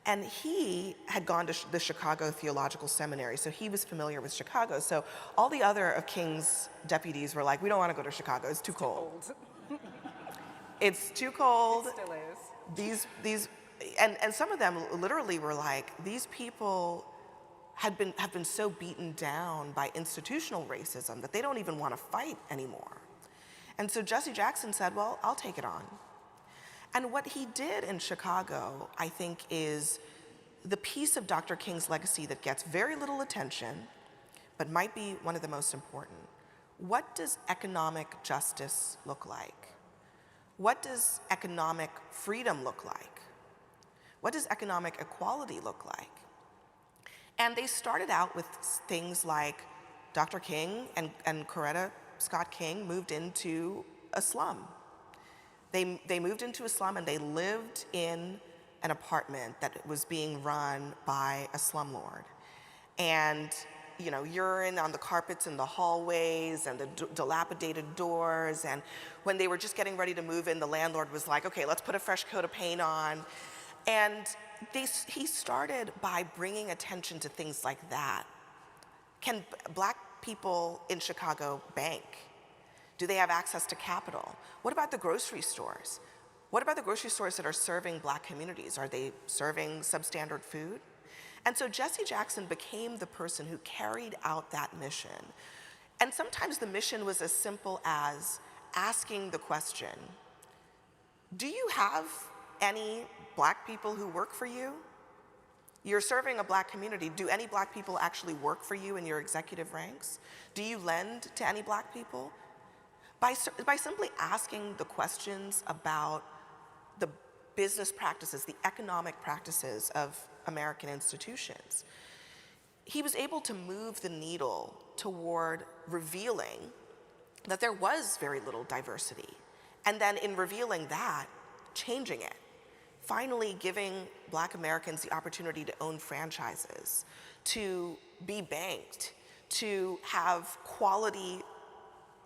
And he had gone to the Chicago Theological Seminary, so he was familiar with Chicago. So all the other of King's deputies were like, we don't want to go to Chicago, it's too cold. It's too cold. It still is. And some of them literally were like, these people have been so beaten down by institutional racism that they don't even want to fight anymore. And so Jesse Jackson said, well, I'll take it on. And what he did in Chicago, I think, is the piece of Dr. King's legacy that gets very little attention, but might be one of the most important. What does economic justice look like? What does economic freedom look like? What does economic equality look like? And they started out with things like Dr. King and Coretta Scott King moved into a slum. They moved into a slum and they lived in an apartment that was being run by a slumlord. And urine on the carpets in the hallways and the dilapidated doors. And when they were just getting ready to move in, the landlord was like, okay, let's put a fresh coat of paint on. And he started by bringing attention to things like that. Can Black people in Chicago bank? Do they have access to capital? What about the grocery stores? What about the grocery stores that are serving Black communities? Are they serving substandard food? And so Jesse Jackson became the person who carried out that mission. And sometimes the mission was as simple as asking the question, do you have any Black people who work for you? You're serving a Black community. Do any Black people actually work for you in your executive ranks? Do you lend to any Black people? By simply asking the questions about the business practices, the economic practices of American institutions, he was able to move the needle toward revealing that there was very little diversity. And then in revealing that, changing it. Finally giving Black Americans the opportunity to own franchises, to be banked, to have quality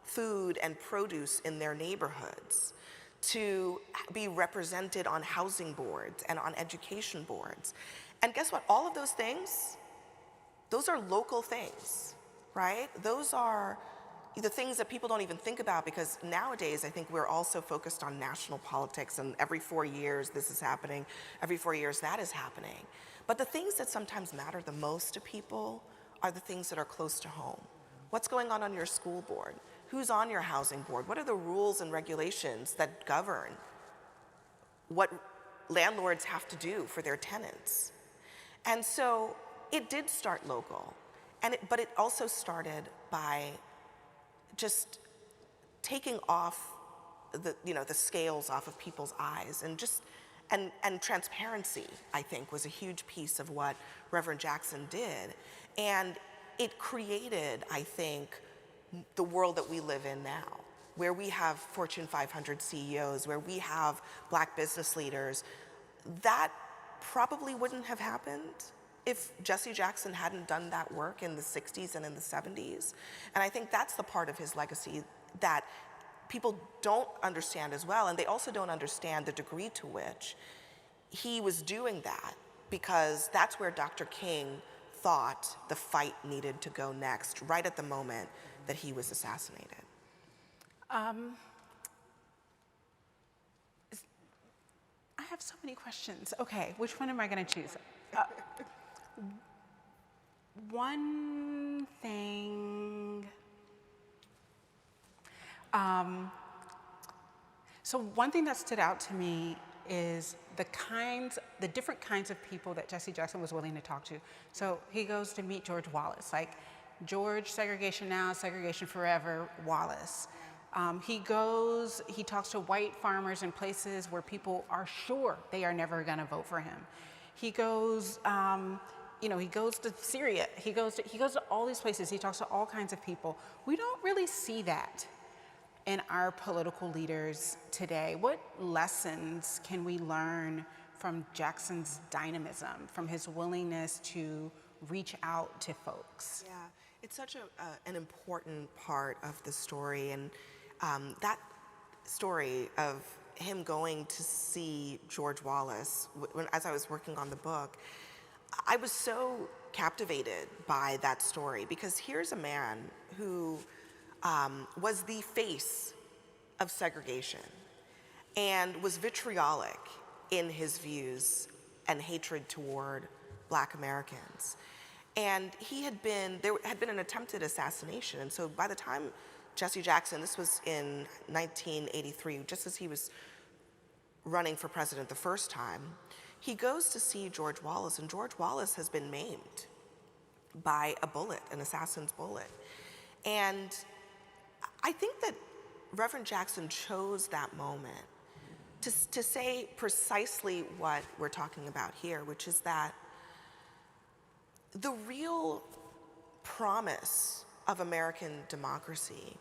food and produce in their neighborhoods, to be represented on housing boards and on education boards. And guess what? All of those things, those are local things, right? Those are the things that people don't even think about, because nowadays I think we're also focused on national politics, and every 4 years this is happening, every 4 years that is happening. But the things that sometimes matter the most to people are the things that are close to home. What's going on your school board? Who's on your housing board? What are the rules and regulations that govern what landlords have to do for their tenants? And so it did start local, but it also started by just taking off the scales off of people's eyes, and transparency, I think, was a huge piece of what Reverend Jackson did. And it created, I think, the world that we live in now, where we have Fortune 500 CEOs, where we have Black business leaders. That probably wouldn't have happened if Jesse Jackson hadn't done that work in the 60s and in the 70s. And I think that's the part of his legacy that people don't understand as well, and they also don't understand the degree to which he was doing that, because that's where Dr. King thought the fight needed to go next, right at the moment that he was assassinated. I have so many questions. Okay, which one am I going to choose? One thing. So one thing that stood out to me is the different kinds of people that Jesse Jackson was willing to talk to. So he goes to meet George Wallace, like George, segregation now, segregation forever, Wallace. He talks to white farmers in places where people are sure they are never gonna vote for him. He goes he goes to Syria, he goes to all these places, he talks to all kinds of people. We don't really see that in our political leaders today. What lessons can we learn from Jackson's dynamism, from his willingness to reach out to folks? Yeah, it's such an important part of the story, and that story of him going to see George Wallace, as I was working on the book, I was so captivated by that story, because here's a man who was the face of segregation and was vitriolic in his views and hatred toward Black Americans. And there had been an attempted assassination. And so by the time Jesse Jackson, this was in 1983, just as he was running for president the first time, he goes to see George Wallace, and George Wallace has been maimed by a bullet, an assassin's bullet. And I think that Reverend Jackson chose that moment to say precisely what we're talking about here, which is that the real promise of American democracy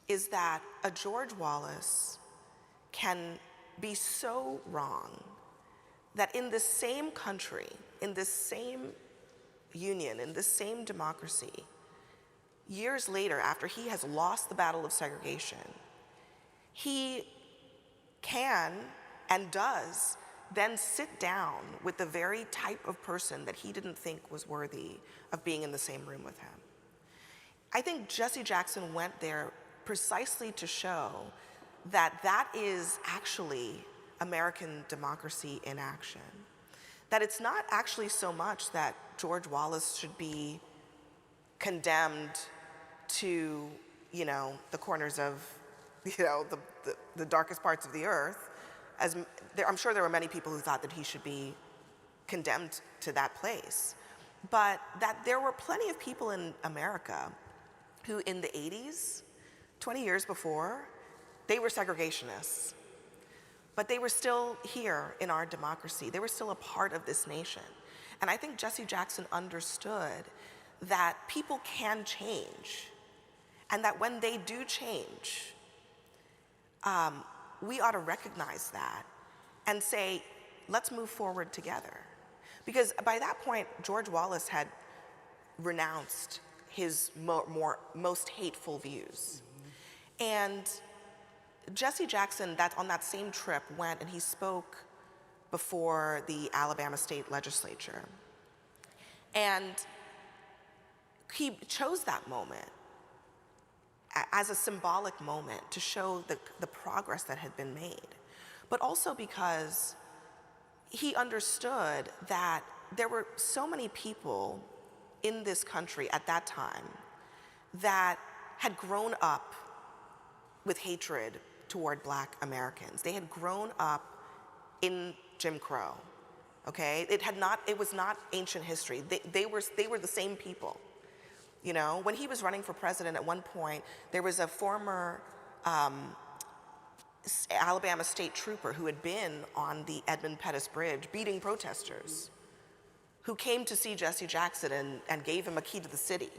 is that a George Wallace can be so wrong that in this same country, in this same union, in this same democracy, years later, after he has lost the battle of segregation, he can and does then sit down with the very type of person that he didn't think was worthy of being in the same room with him. I think Jesse Jackson went there precisely to show that that is actually American democracy in action. That it's not actually so much that George Wallace should be condemned to, the corners of, the darkest parts of the earth. I'm sure there were many people who thought that he should be condemned to that place. But that there were plenty of people in America who in the 80s, 20 years before, they were segregationists. But they were still here in our democracy. They were still a part of this nation. And I think Jesse Jackson understood that people can change, and that when they do change, we ought to recognize that and say, let's move forward together. Because by that point, George Wallace had renounced his most hateful views. And Jesse Jackson, on that same trip, went and he spoke before the Alabama State Legislature. And he chose that moment as a symbolic moment to show the progress that had been made, but also because he understood that there were so many people in this country at that time that had grown up with hatred toward Black Americans. They had grown up in Jim Crow, okay? It was not ancient history. They were the same people. When he was running for president at one point, there was a former Alabama state trooper who had been on the Edmund Pettus Bridge beating protesters, who came to see Jesse Jackson and gave him a key to the city.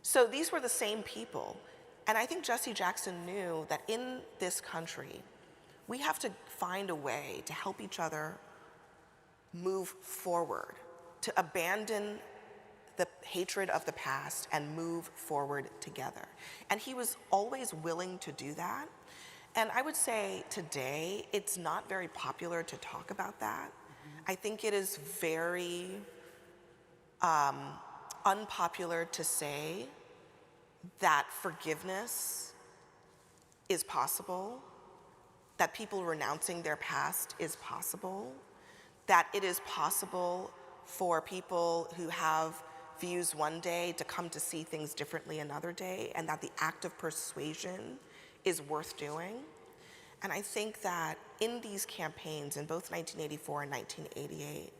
So these were the same people. And I think Jesse Jackson knew that in this country, we have to find a way to help each other move forward, to abandon the hatred of the past and move forward together. And he was always willing to do that. And I would say today, it's not very popular to talk about that. I think it is very unpopular to say that forgiveness is possible, that people renouncing their past is possible, that it is possible for people who have views one day to come to see things differently another day, and that the act of persuasion is worth doing. And I think that in these campaigns, in both 1984 and 1988,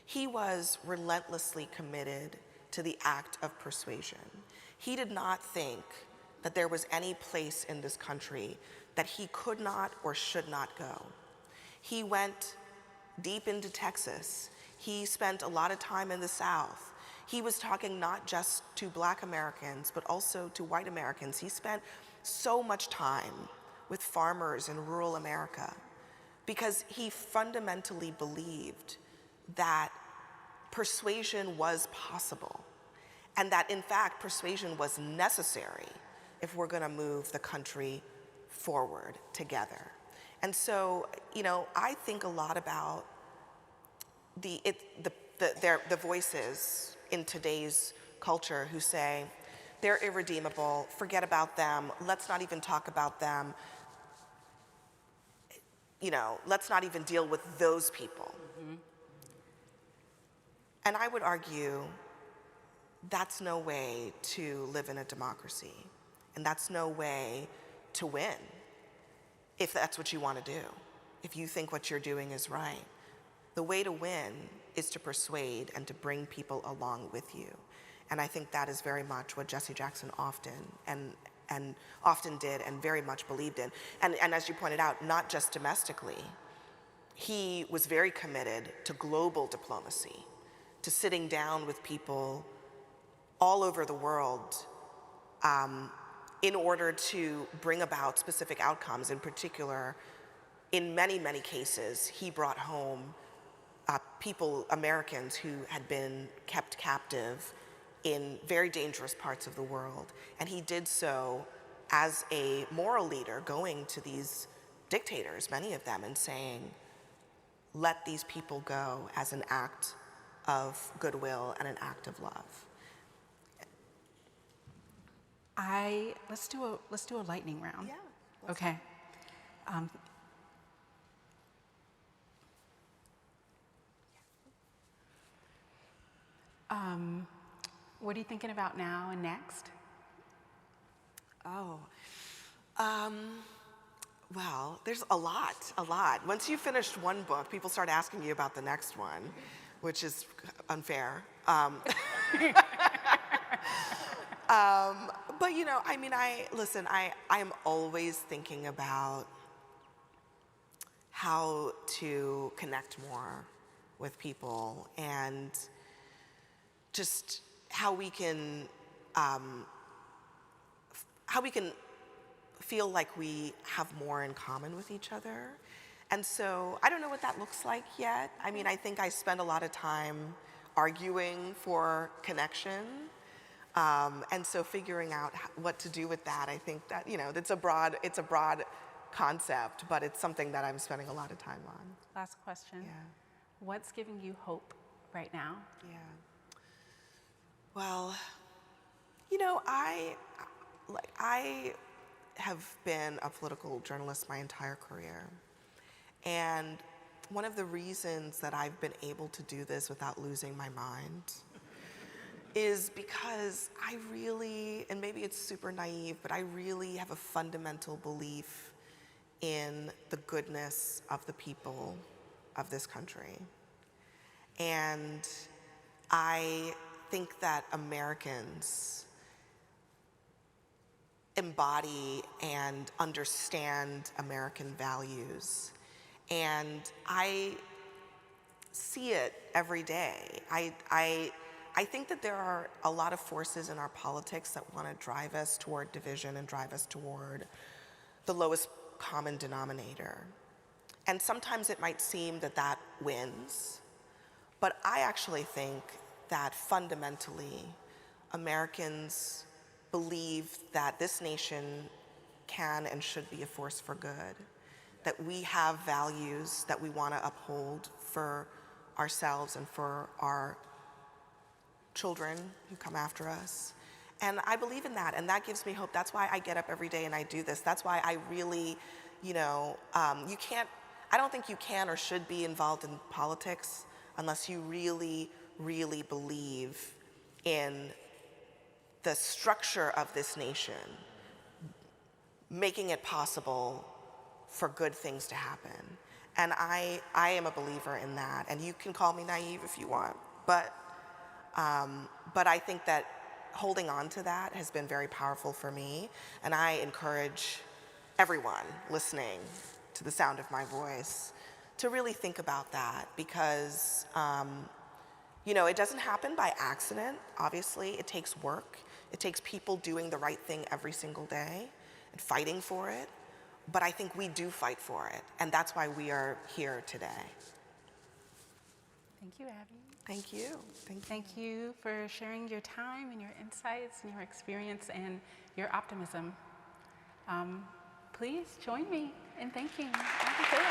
he was relentlessly committed to the act of persuasion. He did not think that there was any place in this country that he could not or should not go. He went deep into Texas. He spent a lot of time in the South. He was talking not just to Black Americans, but also to white Americans. He spent so much time with farmers in rural America because he fundamentally believed that persuasion was possible and that, in fact, persuasion was necessary if we're going to move the country forward together. And so, you know, I think a lot about the voices in today's culture who say, they're irredeemable, forget about them, let's not even talk about them, you know, let's not even deal with those people. Mm-hmm. And I would argue that's no way to live in a democracy, and that's no way to win, if that's what you want to do, if you think what you're doing is right. The way to win is to persuade and to bring people along with you. And I think that is very much what Jesse Jackson often did and very much believed in. And as you pointed out, not just domestically, he was very committed to global diplomacy, to sitting down with people all over the world in order to bring about specific outcomes. In particular, in many, many cases, he brought home people, Americans, who had been kept captive in very dangerous parts of the world. And he did so as a moral leader, going to these dictators, many of them, and saying, let these people go, as an act of goodwill and an act of love. Let's do a lightning round. Yeah. Okay. What are you thinking about now and next? Well, there's a lot. Once you finished one book, people start asking you about the next one, which is unfair. But you know, I mean, I am always thinking about how to connect more with people and just how we can feel like we have more in common with each other. And so I don't know what that looks like yet. I mean, I think I spend a lot of time arguing for connection. And so figuring out what to do with that, I think that, you know, it's a broad concept, but it's something that I'm spending a lot of time on. Last question. Yeah. What's giving you hope right now? Yeah. Well, you know, I have been a political journalist my entire career. And one of the reasons that I've been able to do this without losing my mind is because I really, and maybe it's super naive, but I really have a fundamental belief in the goodness of the people of this country. And I think that Americans embody and understand American values. And I see it every day. I think that there are a lot of forces in our politics that want to drive us toward division and drive us toward the lowest common denominator. And sometimes it might seem that that wins, but I actually think that fundamentally Americans believe that this nation can and should be a force for good, that we have values that we want to uphold for ourselves and for our children who come after us. And I believe in that, and that gives me hope. That's why I get up every day and I do this. That's why I really, you know, I don't think you can or should be involved in politics unless you really, really believe in the structure of this nation, making it possible for good things to happen. And I am a believer in that. And you can call me naive if you want, but I think that holding on to that has been very powerful for me. And I encourage everyone listening to the sound of my voice to really think about that, because You know, it doesn't happen by accident, obviously. It takes work. It takes people doing the right thing every single day and fighting for it. But I think we do fight for it, and that's why we are here today. Thank you, Abby. Thank you. Thank you for sharing your time and your insights and your experience and your optimism. Please join me in thanking Abby Phillip.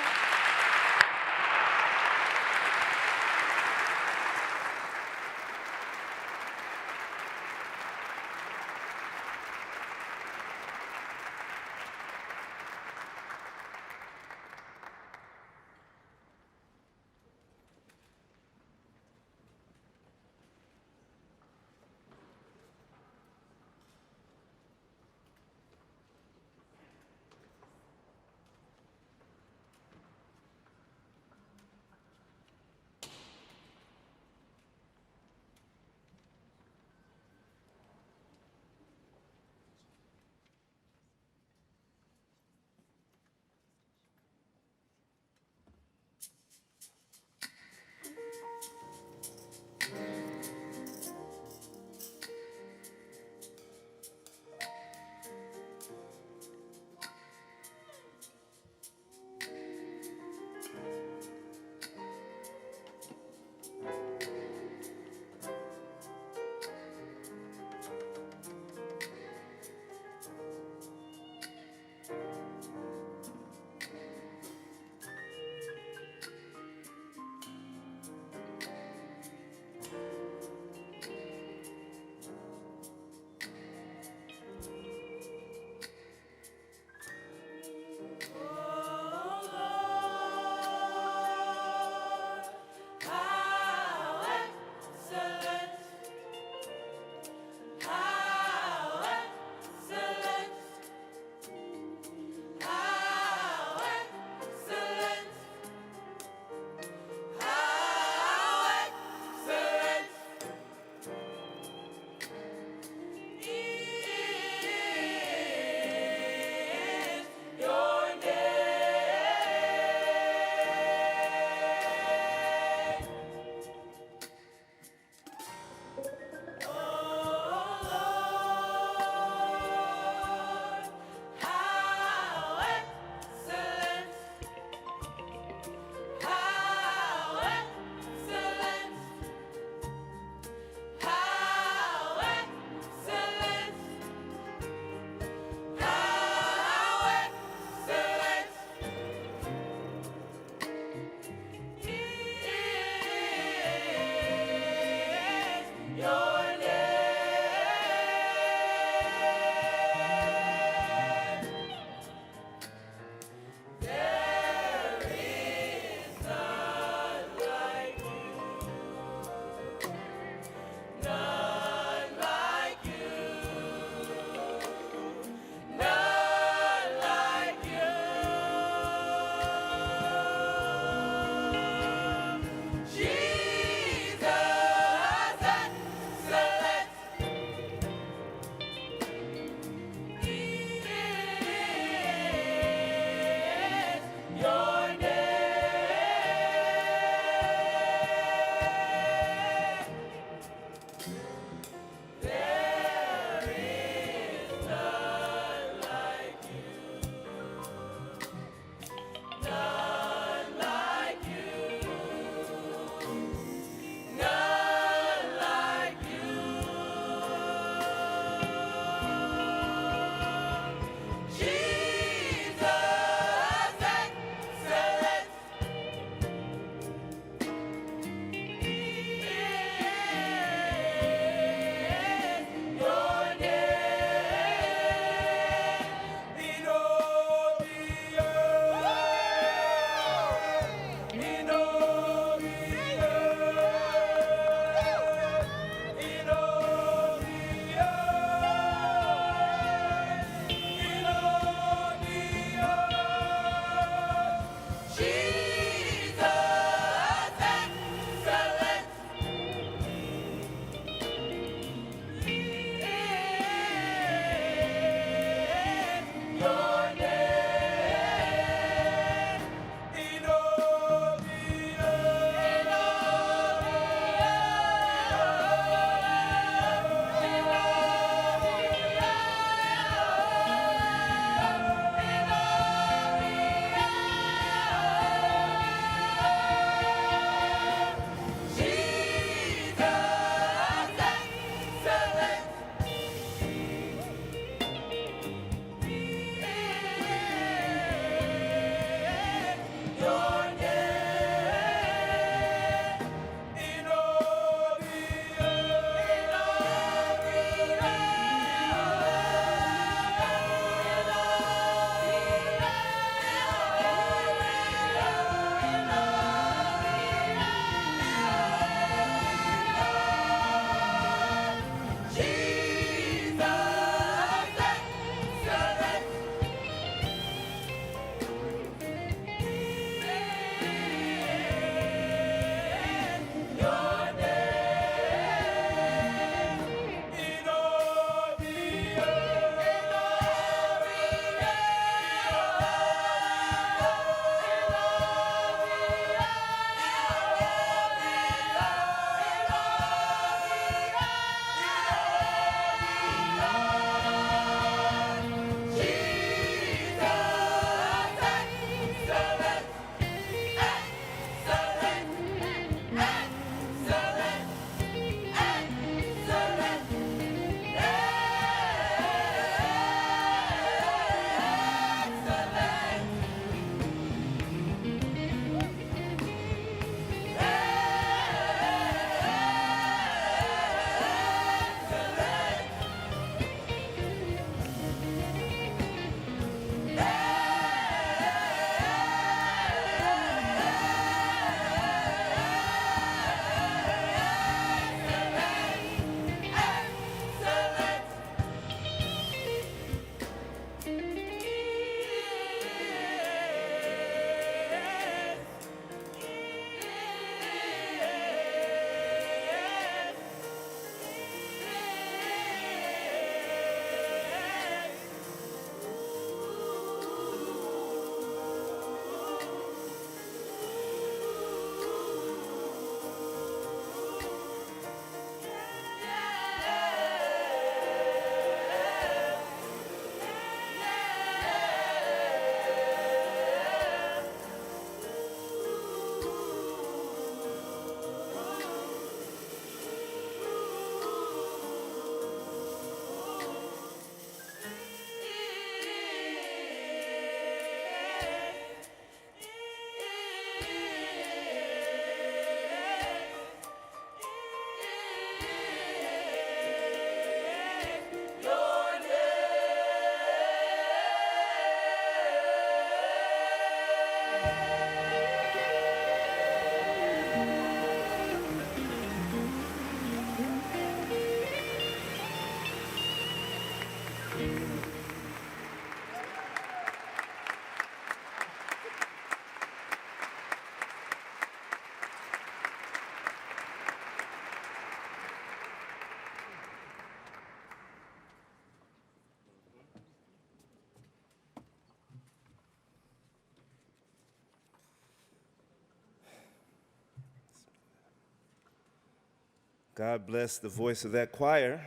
God bless the voice of that choir.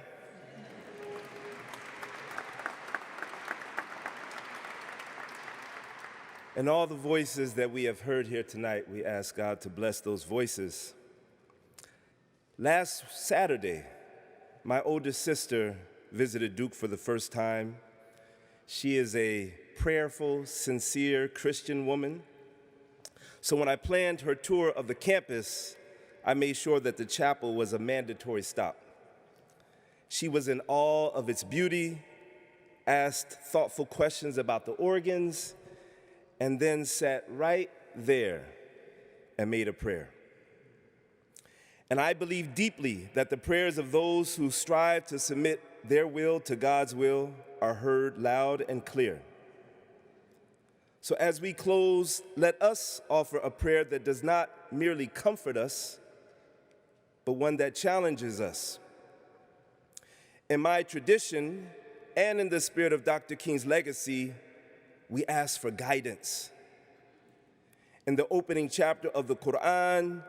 And all the voices that we have heard here tonight, we ask God to bless those voices. Last Saturday, my oldest sister visited Duke for the first time. She is a prayerful, sincere Christian woman. So when I planned her tour of the campus, I made sure that the chapel was a mandatory stop. She was in awe of its beauty, asked thoughtful questions about the organs, and then sat right there and made a prayer. And I believe deeply that the prayers of those who strive to submit their will to God's will are heard loud and clear. So as we close, let us offer a prayer that does not merely comfort us, but one that challenges us. In my tradition, and in the spirit of Dr. King's legacy, we ask for guidance. In the opening chapter of the Quran,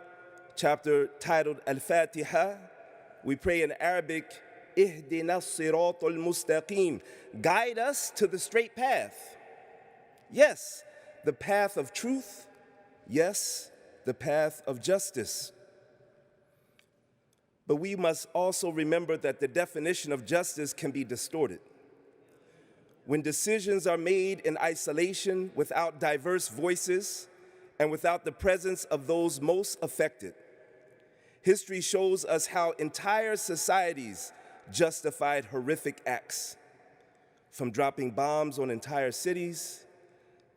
chapter titled Al-Fatiha, we pray in Arabic, Ihdina as-siratal mustaqim, guide us to the straight path. Yes, the path of truth. Yes, the path of justice. But we must also remember that the definition of justice can be distorted. When decisions are made in isolation, without diverse voices, and without the presence of those most affected, history shows us how entire societies justified horrific acts, from dropping bombs on entire cities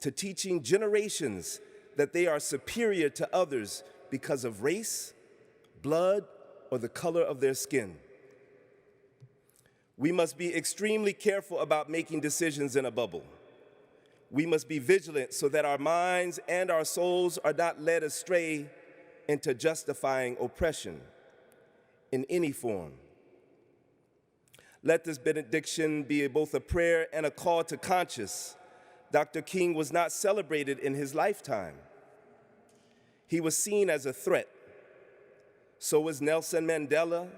to teaching generations that they are superior to others because of race, blood, or the color of their skin. We must be extremely careful about making decisions in a bubble. We must be vigilant so that our minds and our souls are not led astray into justifying oppression in any form. Let this benediction be both a prayer and a call to conscience. Dr. King was not celebrated in his lifetime. He was seen as a threat. So was Nelson Mandela.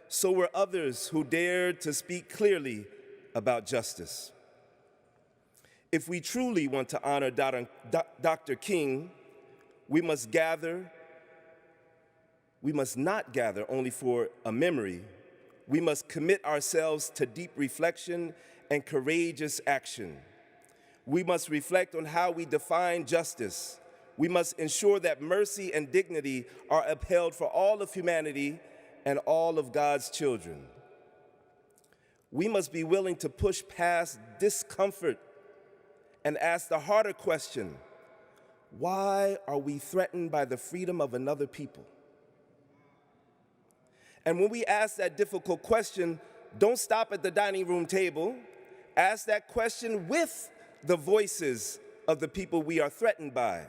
So were others who dared to speak clearly about justice. If we truly want to honor Dr. King, we must not gather only for a memory. We must commit ourselves to deep reflection and courageous action. We must reflect on how we define justice. We must ensure that mercy and dignity are upheld for all of humanity and all of God's children. We must be willing to push past discomfort and ask the harder question, why are we threatened by the freedom of another people? And when we ask that difficult question, don't stop at the dining room table. Ask that question with the voices of the people we are threatened by.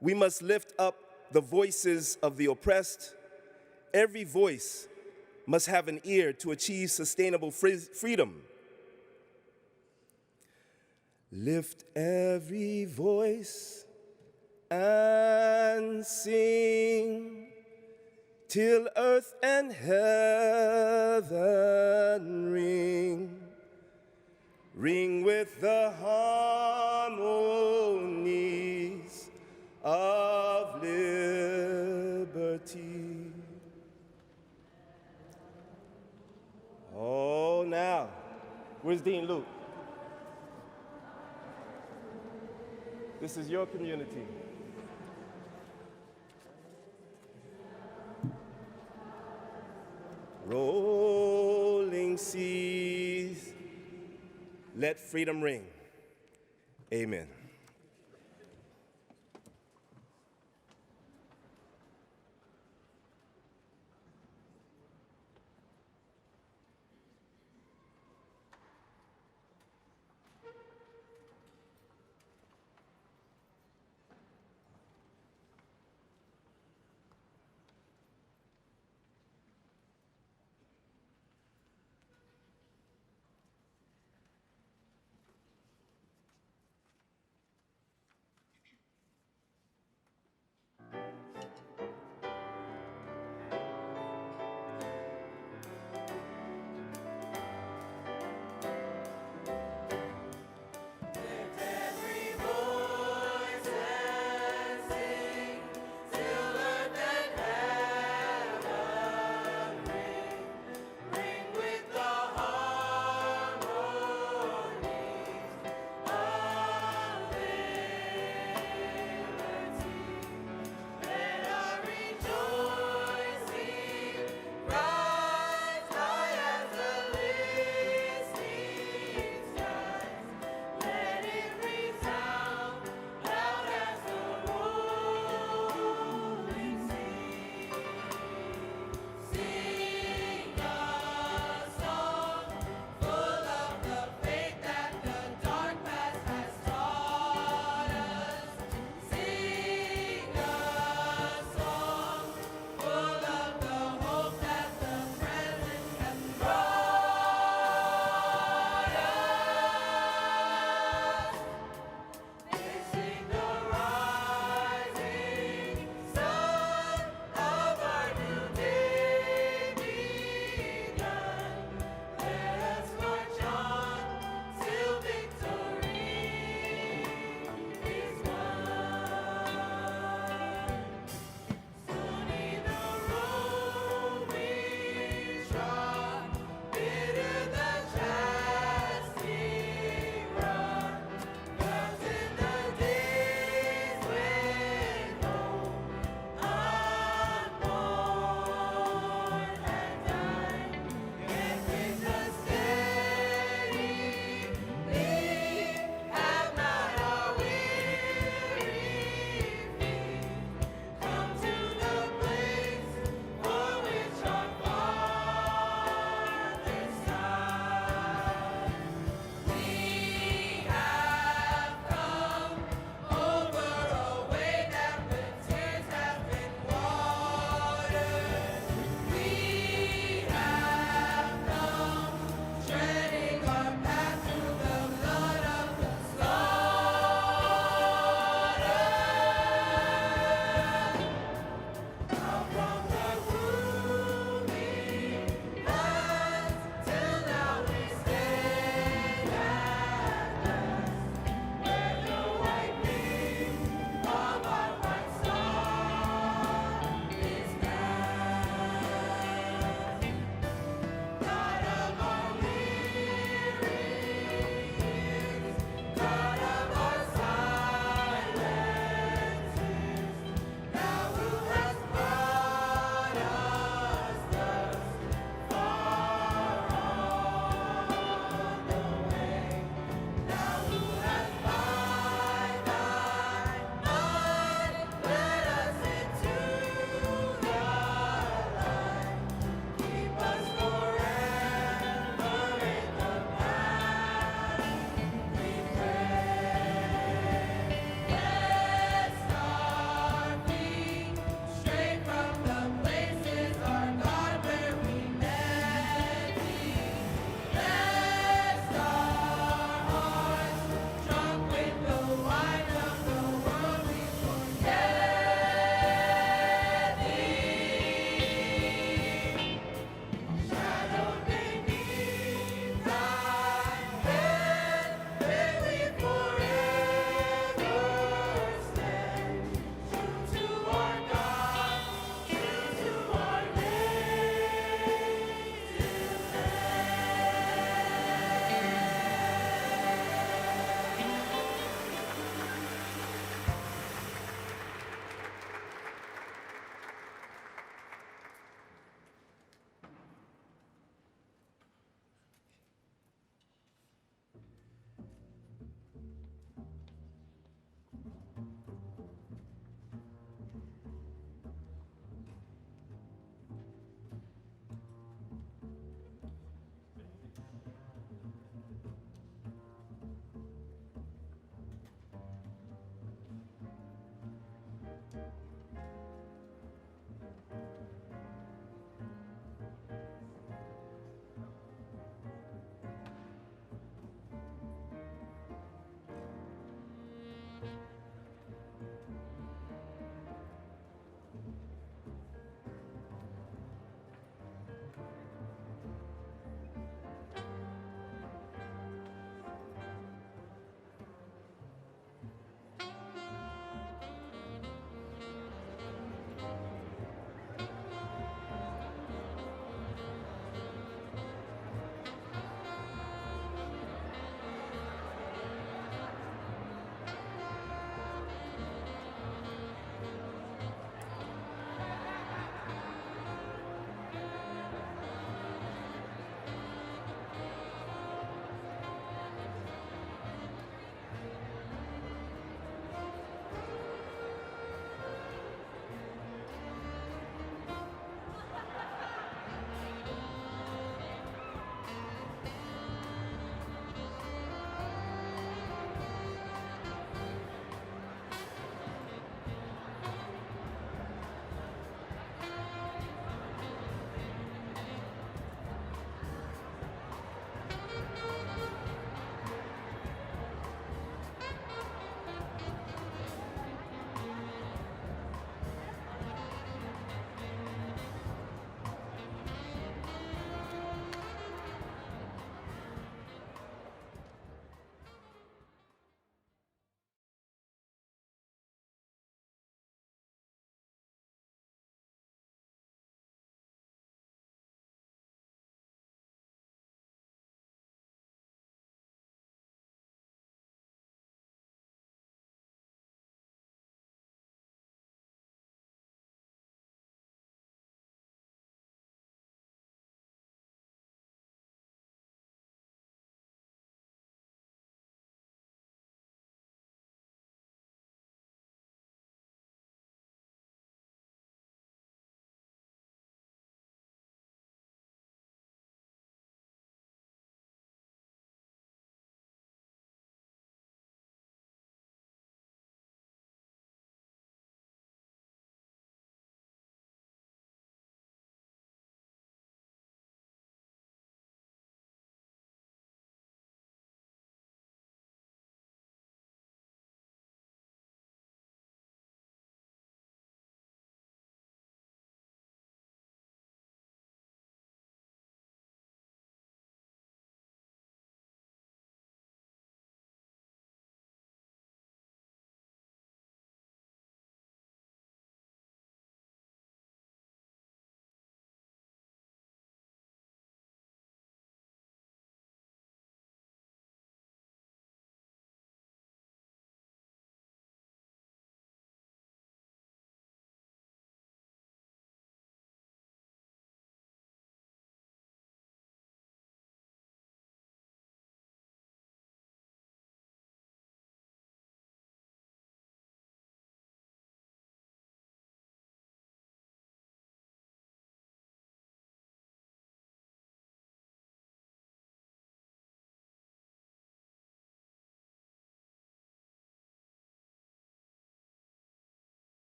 We must lift up the voices of the oppressed. Every voice must have an ear to achieve sustainable freedom. Lift every voice and sing till earth and heaven ring. Ring with the harmonies of liberty. Oh, now, where's Dean Luke? This is your community. Rolling seas, let freedom ring. Amen.